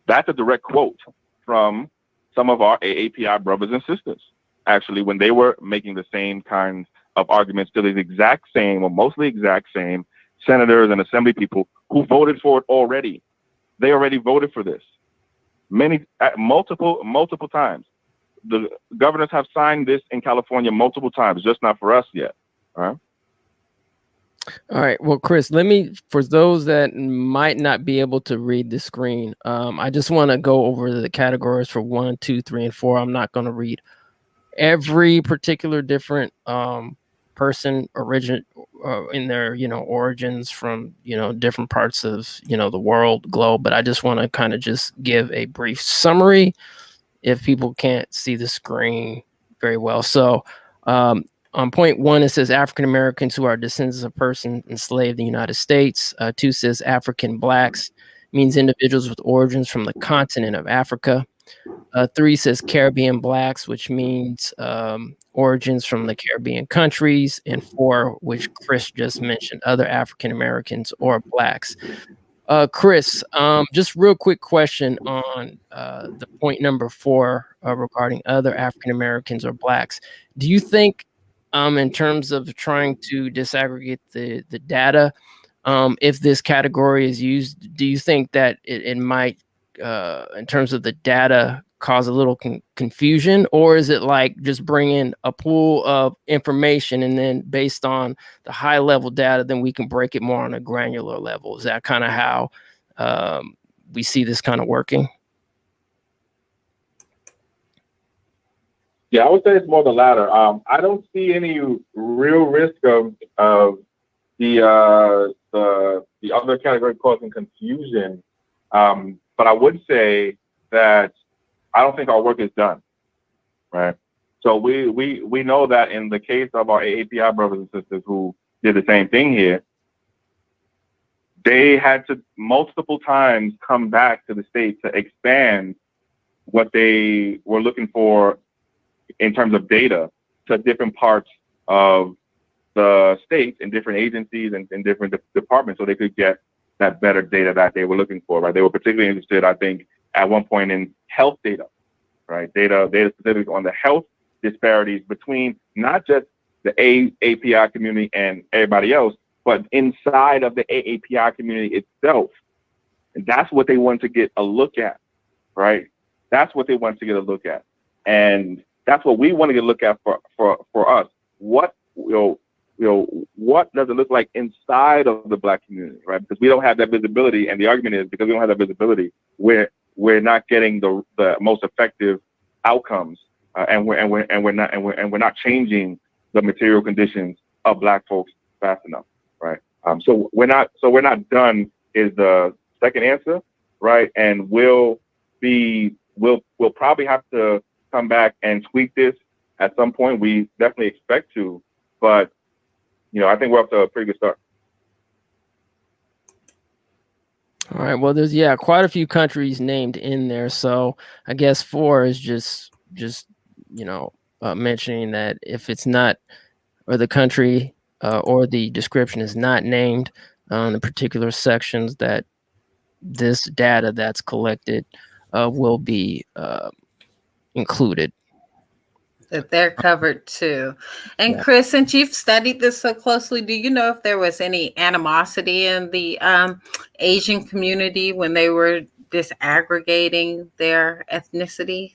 That's a direct quote from some of our AAPI brothers and sisters, actually, when they were making the same kinds of arguments to the exact same, or mostly exact same, senators and assembly people who voted for it already. They already voted for this. Multiple times. The governors have signed this in California multiple times, just not for us yet. Right? All right. Well, Chris, for those that might not be able to read the screen, I just want to go over the categories for 1, 2, 3, and 4. I'm not going to read every particular different person in their origins from different parts of the world globe, but I just want to kind of just give a brief summary if people can't see the screen very well. So on point 1, it says African Americans who are descendants of persons enslaved in the United States. 2 says African blacks, means individuals with origins from the continent of Africa. 3 says Caribbean blacks, which means origins from the Caribbean countries. And 4, which Chris just mentioned, other African Americans or blacks. Chris, just real quick question on the point number 4 regarding other African Americans or blacks. Do you think, in terms of trying to disaggregate the data, if this category is used, do you think that it might, in terms of the data, cause a little confusion, or is it like just bring in a pool of information and then based on the high level data, then we can break it more on a granular level? Is that kind of how we see this kind of working? Yeah, I would say it's more the latter. I don't see any real risk of the other category causing confusion, but I would say that I don't think our work is done, right? So we know that in the case of our AAPI brothers and sisters who did the same thing here, they had to multiple times come back to the state to expand what they were looking for in terms of data to different parts of the state and different agencies and different departments so they could get that better data that they were looking for, right? They were particularly interested, I think, at one point in health data, right? Data specific on the health disparities between not just the AAPI community and everybody else, but inside of the AAPI community itself. And that's what they want to get a look at, right? That's what they want to get a look at. And that's what we want to get a look at for us. What what does it look like inside of the Black community, right? Because we don't have that visibility, and the argument is because we don't have that visibility, we're not getting the most effective outcomes, and we're not changing the material conditions of Black folks fast enough, right? So we're not done is the second answer, right? And we'll probably have to come back and tweak this at some point. We definitely expect to, but I think we're up to a pretty good start. All right. Well, there's quite a few countries named in there, so I guess 4 is just mentioning that if it's not, or the country or the description is not named on the particular sections, that this data that's collected will be included. That they're covered too. And Yeah. Chris, since you've studied this so closely, do you know if there was any animosity in the Asian community when they were disaggregating their ethnicities?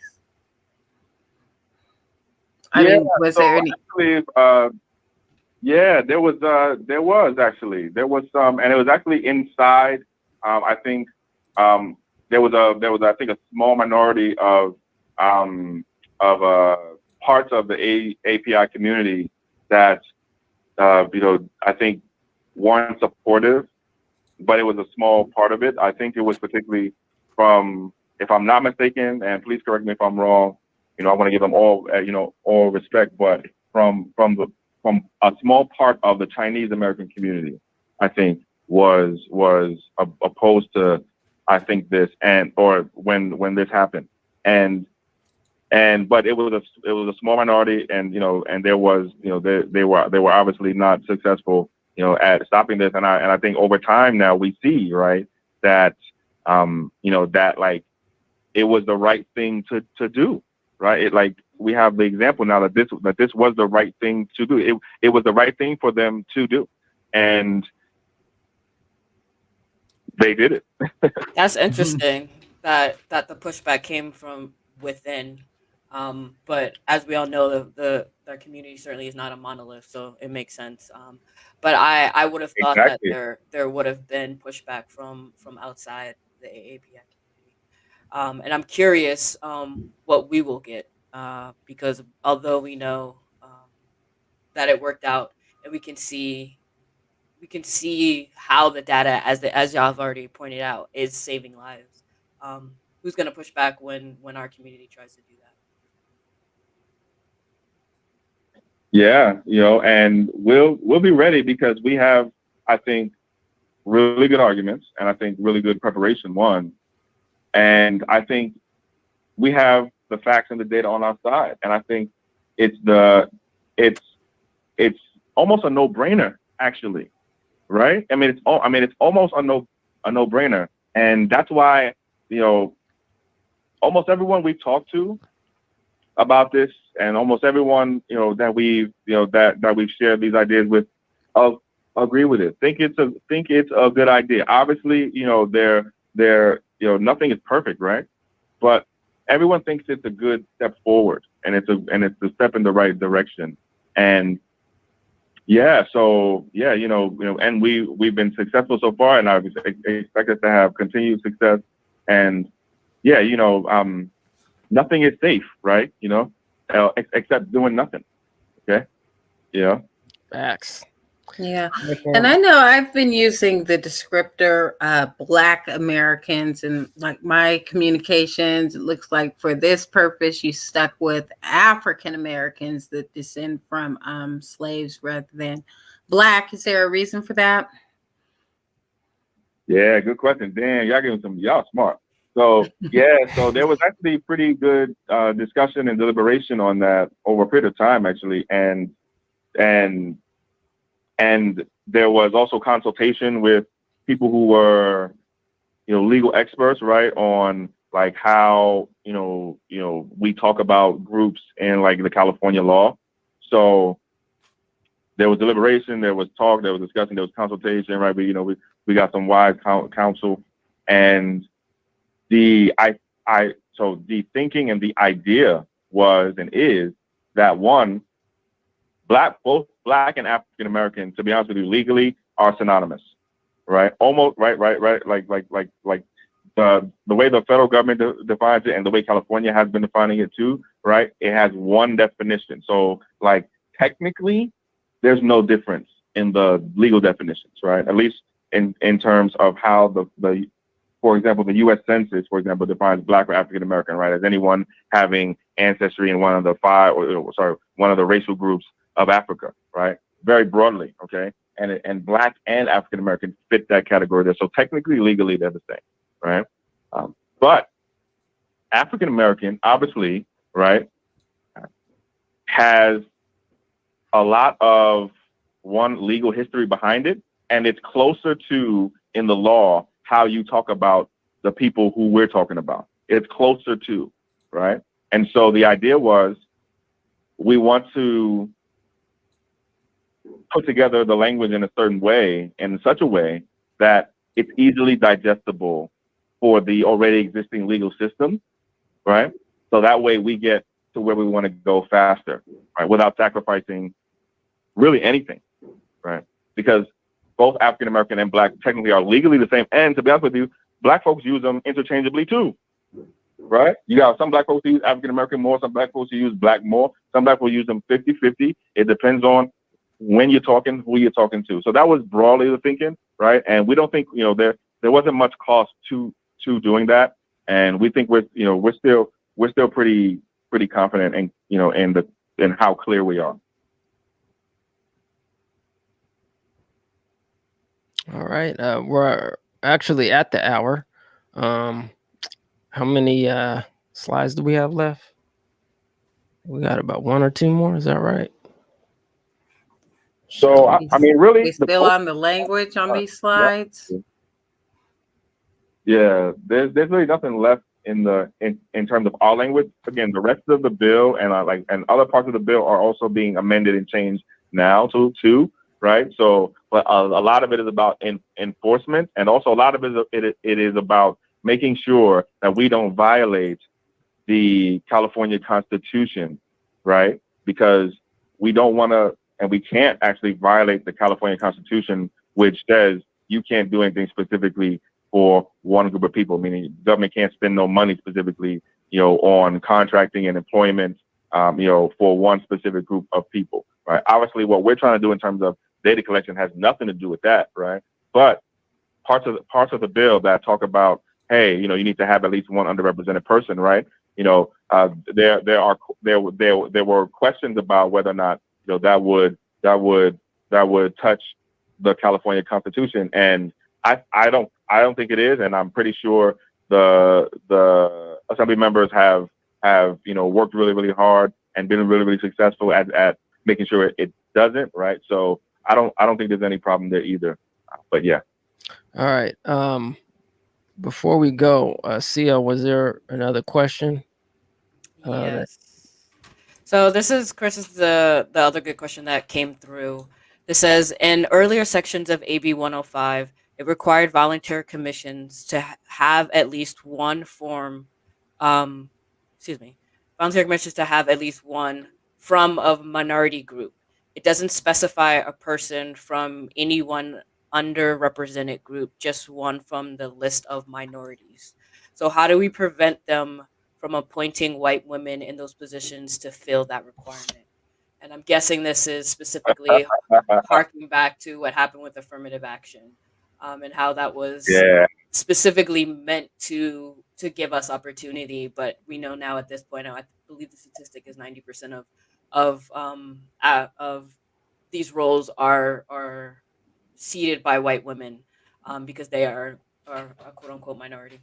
I mean, was there any? Actually, there was actually some, and it was actually inside. I think there was I think a small minority of parts of the API community that I think weren't supportive, but it was a small part of it. I think it was particularly from, if I'm not mistaken, and please correct me if I'm wrong, I want to give them all respect, but from a small part of the Chinese American community, I think was opposed to, I think, this, or when this happened, but it was a small minority, and there was they were obviously not successful at stopping this, and I think over time now we see, right, that that like it was the right thing to do, right? We have the example now that this was the right thing to do. It was the right thing for them to do, and they did it. That's interesting that the pushback came from within But as we all know, the community certainly is not a monolith, so it makes sense. But I would have thought that Exactly. there would have been pushback from outside the AAPI community. And I'm curious what we will get, because although we know that it worked out, and we can see how the data, as y'all have already pointed out, is saving lives. Who's gonna push back when our community tries to do that? Yeah, and we'll be ready because we have, I think, really good arguments, and I think really good preparation. One, and I think we have the facts and the data on our side, and I think it's it's it's almost a no-brainer, actually, right? It's almost a no-brainer, and that's why almost everyone we've talked to about this, and almost everyone that we've shared these ideas with, agree with it. Think it's a good idea. Obviously, nothing is perfect, right? But everyone thinks it's a good step forward, and it's a step in the right direction. And yeah, and we've been successful so far, and I expect us to have continued success. And yeah, nothing is safe, right? Except doing nothing. Okay. Yeah. Facts. Yeah. And I know I've been using the descriptor Black Americans, and like my communications, it looks like for this purpose you stuck with African Americans that descend from slaves rather than Black. Is there a reason for that? Yeah, good question. Damn, y'all smart. So yeah, so there was actually pretty good discussion and deliberation on that over a period of time, actually, and there was also consultation with people who were legal experts, right, on like how we talk about groups in like the California law. So there was deliberation, there was talk, there was discussion, there was consultation, right? But we got some wise counsel, and so the thinking and the idea was and is that one, both Black and African American, to be honest with you, legally are synonymous, right? Almost right. Like the way the federal government defines it and the way California has been defining it too, right? It has one definition. So like technically, there's no difference in the legal definitions, right? At least in terms of how the for example, the U.S. Census, for example, defines Black or African American, right, as anyone having ancestry in one of the one of the racial groups of Africa, right? Very broadly, okay? And Black and African American fit that category there. So technically, legally, they're the same, right? But African American, obviously, right, has a lot of legal history behind it, and it's closer to, in the law, how you talk about the people who we're talking about. It's closer to, right? And so the idea was we want to put together the language in a certain way, in such a way that it's easily digestible for the already existing legal system, right? So that way we get to where we want to go faster, right? Without sacrificing really anything, right? Because both African American and Black technically are legally the same. And to be honest with you, Black folks use them interchangeably too, right? You got some Black folks who use African American more, some Black folks who use Black more, some Black folks use them 50-50. It depends on when you're talking, who you're talking to. So that was broadly the thinking, right? And we don't think, there wasn't much cost to doing that. And we think we're still pretty confident in how clear we are. All right. We're actually at the hour. How many slides do we have left? We got about one or two more. Is that right? So, I mean, really, we still on the language on these slides? Yeah, there's really nothing left in terms of our language. Again, the rest of the bill and other parts of the bill are also being amended and changed now too, right? So, but a lot of it is about enforcement, and also a lot of it is about making sure that we don't violate the California Constitution, right? Because we don't want to, and we can't actually violate the California Constitution, which says you can't do anything specifically for one group of people, meaning government can't spend no money specifically, on contracting and employment, for one specific group of people, right? Obviously, what we're trying to do in terms of data collection has nothing to do with that, right? But parts of the bill that talk about, hey, you need to have at least one underrepresented person, right? There were questions about whether or not that would touch the California Constitution, and I don't think it is, and I'm pretty sure the assembly members have worked really, really hard and been really, really successful at making sure it doesn't, right? So I don't think there's any problem there either. But yeah. All right. Before we go, Sia, was there another question? Yes. So this is Chris's the other good question that came through. This says in earlier sections of AB 105, it required volunteer commissions to have at least one form. Volunteer commissions to have at least one from a minority group. It doesn't specify a person from any one underrepresented group, just one from the list of minorities. So how do we prevent them from appointing white women in those positions to fill that requirement? And I'm guessing this is specifically harking back to what happened with affirmative action, and how that was specifically meant to give us opportunity. But we know now at this point, I believe the statistic is 90% of these roles are seated by white women, because they are a quote unquote minority.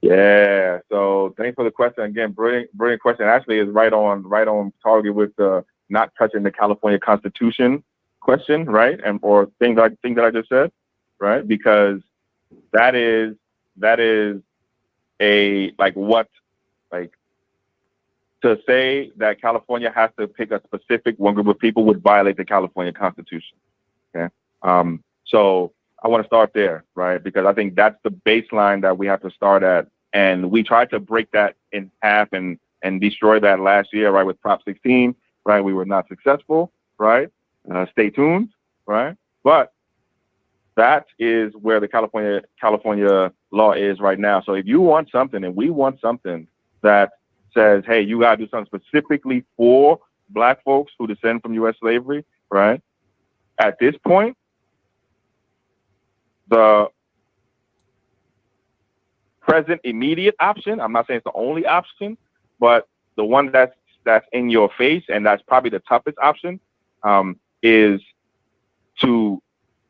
Yeah. So thanks for the question again. Brilliant question. Actually, is right on target with the not touching the California Constitution question, right? And or things that I just said, right? Because that is a to say that California has to pick a specific one group of people would violate the California Constitution. Okay. So I want to start there, right? Because I think that's the baseline that we have to start at. And we tried to break that in half and destroy that last year, right, with Prop 16, right? We were not successful, right? Stay tuned, right? But that is where the California law is right now. So if you want something, and we want something that says, hey, you got to do something specifically for Black folks who descend from U.S. slavery, right? At this point, the present immediate option, I'm not saying it's the only option, but the one that's in your face, and that's probably the toughest option, is to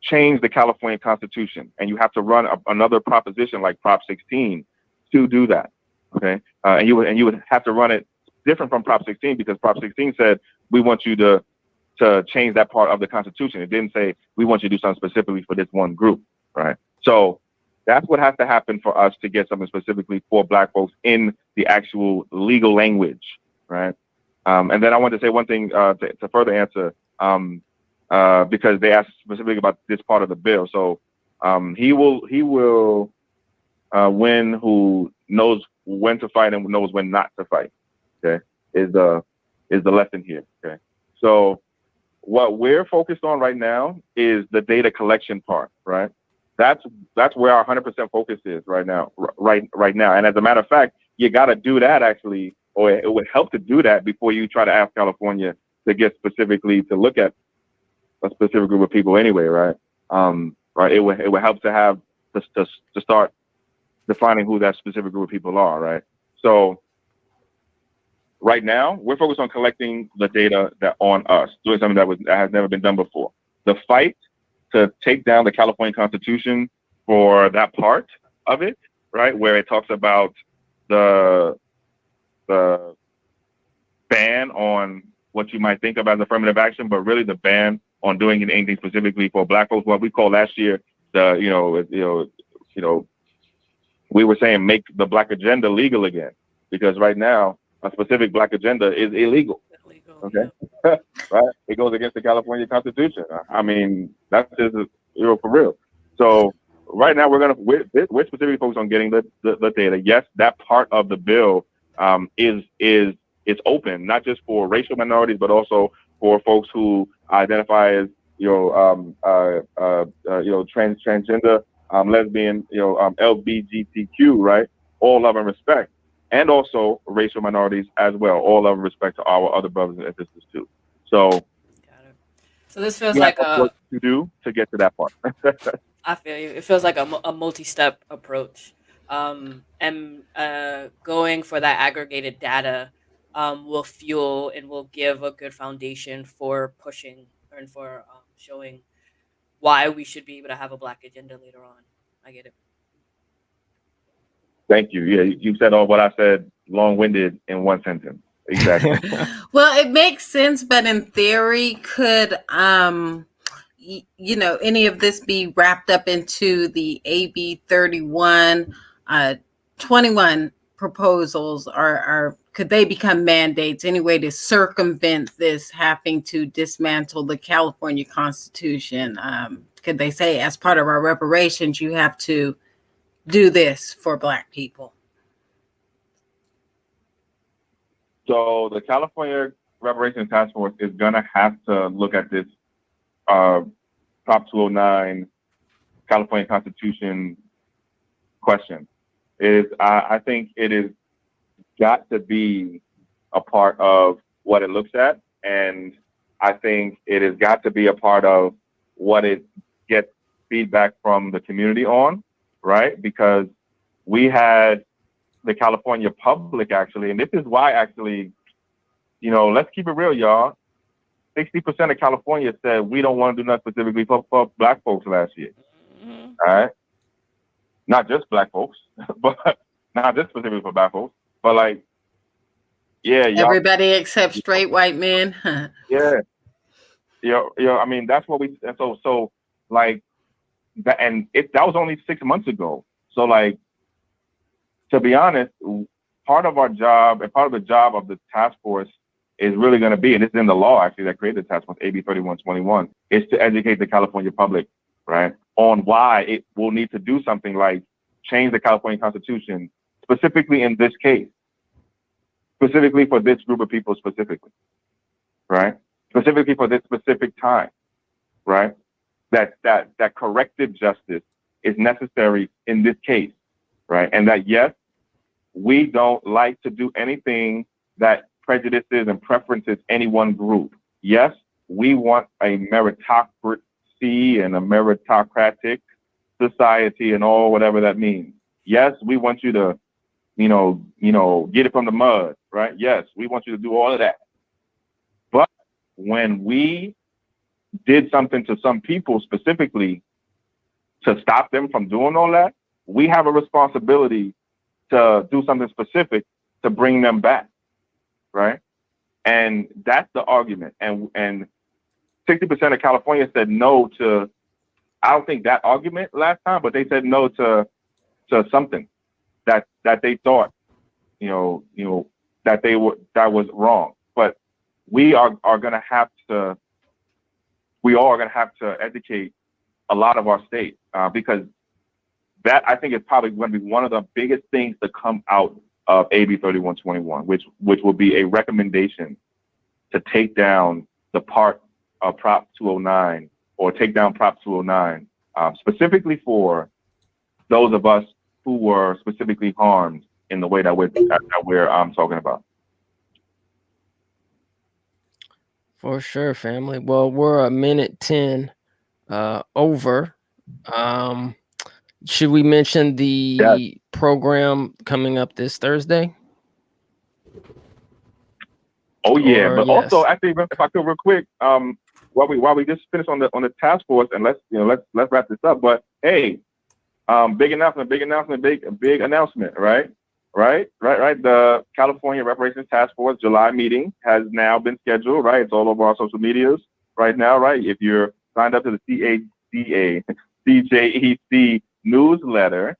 change the California Constitution. And you have to run another proposition like Prop 16 to do that. Okay. And you would have to run it different from Prop 16, because Prop 16 said, we want you to change that part of the Constitution. It didn't say, we want you to do something specifically for this one group. Right. So that's what has to happen for us to get something specifically for Black folks in the actual legal language, right? And then I want to say one thing to further answer, because they asked specifically about this part of the bill. So he will win who knows when to fight and knows when not to fight. Okay, is the lesson here. Okay, so what we're focused on right now is the data collection part, right? That's where our 100% focus is right now. Right now. And as a matter of fact, you got to do that actually, or it would help to do that before you try to ask California to get specifically to look at a specific group of people anyway, right? Right. It would help to have to start defining who that specific group of people are, right? So right now we're focused on collecting the data that on us, doing something that has never been done before. The fight to take down the California Constitution for that part of it, right, where it talks about the ban on what you might think of as affirmative action, but really the ban on doing anything specifically for Black folks. What we call last year, we were saying make the Black agenda legal again, because right now a specific Black agenda is illegal. Okay, right? It goes against the California Constitution. I mean, that's just for real. So right now we're specifically focused on getting the data. Yes, that part of the bill is open, not just for racial minorities, but also for folks who identify as transgender, lesbian, LBGTQ, right? All love and respect, and also racial minorities as well. All love and respect to our other brothers and sisters too. So, Got it. So this feels we have like work to do to get to that part. I feel you. It feels like a multi-step approach. And going for that aggregated data will fuel and will give a good foundation for pushing and for showing why we should be able to have a Black agenda later on. I get it. Thank you. Yeah, you said all what I said, long-winded in one sentence. Exactly. Well, it makes sense, but in theory, could any of this be wrapped up into the AB 31, 21 proposals, or could they become mandates, any way to circumvent this having to dismantle the California Constitution? Could they say, as part of our reparations, you have to do this for Black people? So the California Reparations Task Force is going to have to look at this Prop 209 California Constitution question. I think it is got to be a part of what it looks at, and I think it has got to be a part of what it gets feedback from the community on, right? Because we had the California public actually, and this is why actually, let's keep it real, y'all. 60% of California said we don't want to do nothing specifically for Black folks last year. Mm-hmm. All right, not just Black folks, but not just specifically for Black folks, but like, yeah, y'all, Everybody except straight white men. yeah, I mean, that's what we. And so like that, and that was only 6 months ago. So like, to be honest, part of our job and part of the job of the task force is really going to be, and it's in the law actually that created the task force, AB 3121, is to educate the California public, right, on why it will need to do something like change the California Constitution, specifically in this case, specifically for this group of people specifically, right, specifically for this specific time, right, that corrective justice is necessary in this case, right, and that yes, we don't like to do anything that prejudices and preferences any one group. Yes, we want a meritocracy and a meritocratic society and all whatever that means. Yes, we want you to, get it from the mud, right? Yes, we want you to do all of that. But when we did something to some people specifically to stop them from doing all that, we have a responsibility to do something specific to bring them back, right? And that's the argument. And 60% of California said no to, I don't think that argument last time, but they said no to something that they thought, that was wrong. But we are going to have to, educate a lot of our state because that I think is probably going to be one of the biggest things to come out of AB 3121, which will be a recommendation to take down the part of Prop 209 or take down Prop 209, specifically for those of us who were specifically harmed in the way that we're talking about. For sure, family. Well, we're a minute 10 over. Should we mention the program coming up this Thursday? Oh yeah, Or but yes. also actually, if I could real quick, while we just finished on the task force, and let's wrap this up. But hey, big announcement, big announcement. Right. The California Reparations Task Force July meeting has now been scheduled. Right, it's all over our social medias right now. Right, if you're signed up to the CJEC newsletter,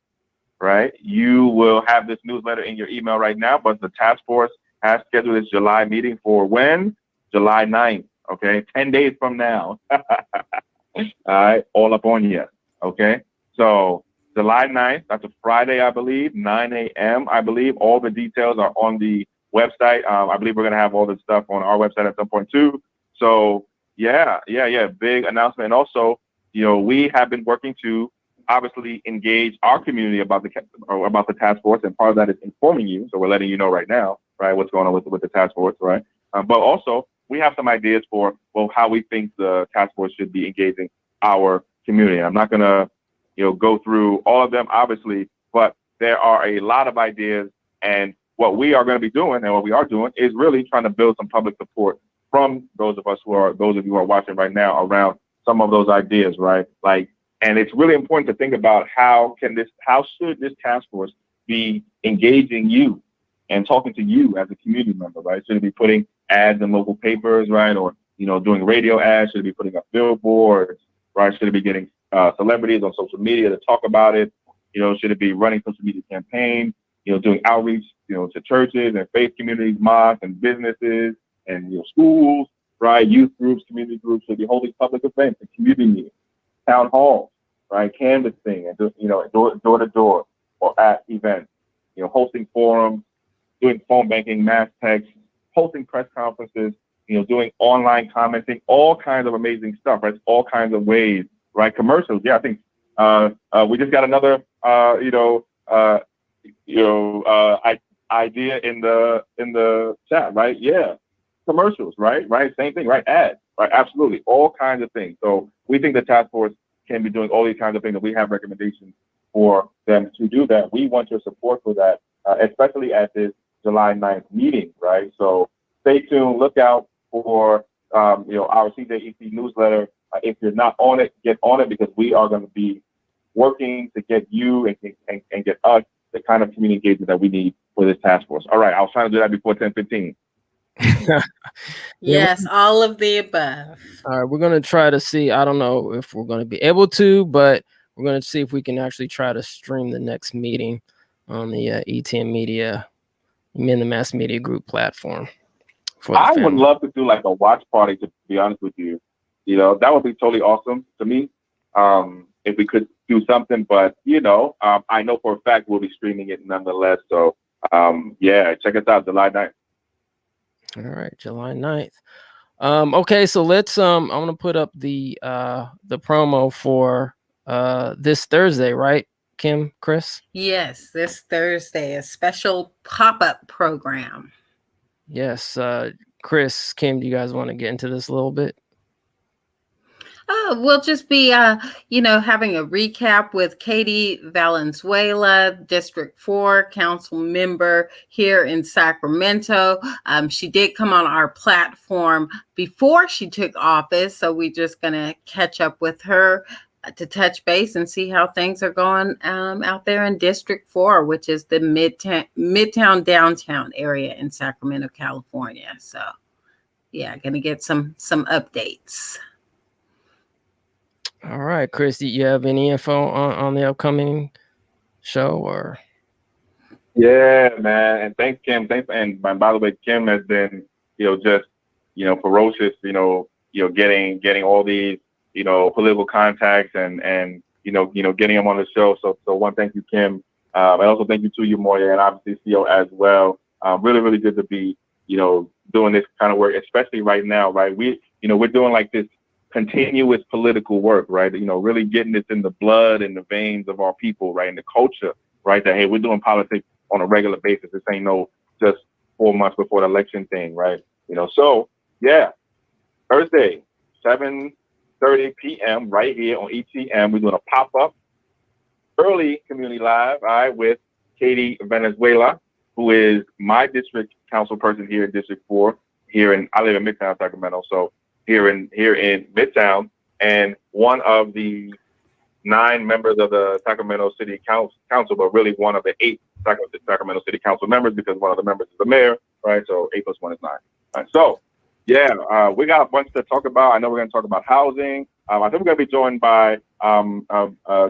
right, you will have this newsletter in your email right now. But the task force has scheduled this July meeting for when? July 9th. Okay, 10 days from now. All right, all up on you. Okay, So July 9th, that's a Friday, I believe, 9 a.m., I believe. All the details are on the website. I believe we're going to have all this stuff on our website at some point too. So yeah, big announcement. And also, we have been working to obviously engage our community about the task force, and part of that is informing you. So we're letting you know right now, right, what's going on with the task force, right? But also, we have some ideas for how we think the task force should be engaging our community. I'm not going to go through all of them, obviously, but there are a lot of ideas, and what we are going to be doing and what we are doing is really trying to build some public support from those of you who are watching right now around some of those ideas, right? And it's really important to think about how should this task force be engaging you and talking to you as a community member, right? Should it be putting ads in local papers, right? Or, doing radio ads? Should it be putting up billboards, right? Should it be getting celebrities on social media to talk about it? Should it be running social media campaigns, doing outreach, to churches and faith communities, mosques and businesses and, schools, right? Youth groups, community groups. Should be holding public events and community meetings, town halls, right? Canvassing and just, door to door or at events, hosting forums, doing phone banking, mass text, hosting press conferences, doing online commenting, all kinds of amazing stuff, right? All kinds of ways, right? Commercials. Yeah, I think we just got another, idea in the chat, right? Yeah, commercials, right? Same thing, right? Ads, right? Absolutely, all kinds of things. So we think the task force can be doing all these kinds of things, and we have recommendations for them to do that. We want your support for that, especially at this July 9th meeting, right? So stay tuned, look out for our CJEC newsletter. If you're not on it, get on it, because we are going to be working to get you and get us the kind of community engagement that we need for this task force. All right, I was trying to do that before 10:15. Yes, all of the above. All right, we're going to try to see. I don't know if we're going to be able to, but we're going to see if we can actually try to stream the next meeting on the ETM Media, the Mass Media Group platform. I would love to do like a watch party, to be honest with you. That would be totally awesome to me, if we could do something. But, I know for a fact we'll be streaming it nonetheless. So, check us out July 9th. All right, July 9th. Okay, so let's I'm gonna put up the promo for this Thursday, right, Chris? Yes, this Thursday, a special pop-up program. Yes, Chris, Kim, do you guys want to get into this a little bit? We'll just be, having a recap with Katie Valenzuela, District 4 council member here in Sacramento. She did come on our platform before she took office, so we're just going to catch up with her to touch base and see how things are going out there in District 4, which is the midtown downtown area in Sacramento, California. So, yeah, going to get some updates. All right, Chris, do you have any info on the upcoming show or? Yeah, man. And thanks, Kim. And by the way, Kim has been, just, ferocious, getting all these, political contacts and getting them on the show. So one, thank you, Kim. And also thank you to you, Moya, and obviously CEO as well. Really, really good to be, doing this kind of work, especially right now, right? We're doing like this continuous political work, right? Really getting this in the blood and the veins of our people, right? And the culture, right? That, hey, we're doing politics on a regular basis. This ain't no just 4 months before the election thing, right? So yeah, Thursday, 7:30 p.m. right here on ETM. We're doing a pop-up early community live, all right, with Katie Valenzuela, who is my district council person here in District 4. I live in Midtown Sacramento, so here in Midtown, and one of the 9 members of the Sacramento City Council, but really one of the 8 Sacramento City Council members, because one of the members is the mayor, right? So 8 plus 1 is 9. All right, so yeah, we got a bunch to talk about. I know we're going to talk about housing. I think we're going to be joined by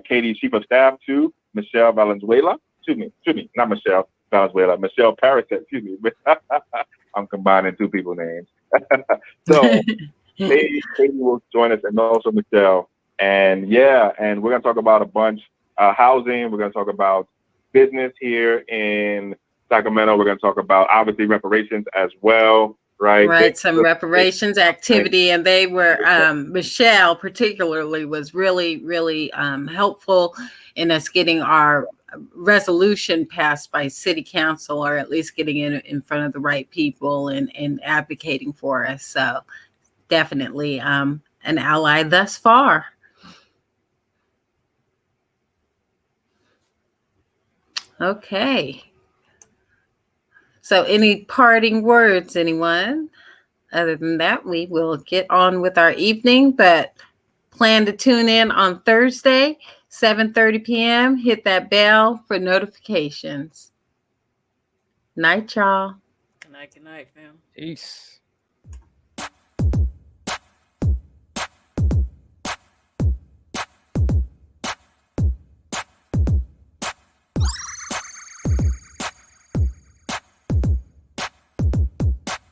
Katie's chief of staff too, Michelle Valenzuela. Excuse me, not Michelle Valenzuela, Michelle Parasset. Excuse me, I'm combining 2 people's names. So Katie will join us, and also Michelle. And yeah, and we're going to talk about a bunch housing. We're going to talk about business here in Sacramento. We're going to talk about obviously reparations as well, right? Right, some reparations activity, and they were Michelle particularly was really, really helpful in us getting our resolution passed by city council, or at least getting in front of the right people and advocating for us. So definitely an ally thus far. Okay. So any parting words, anyone? Other than that, we will get on with our evening, but plan to tune in on Thursday, 7:30 p.m. Hit that bell for notifications. Night, y'all. Good night, fam. Peace.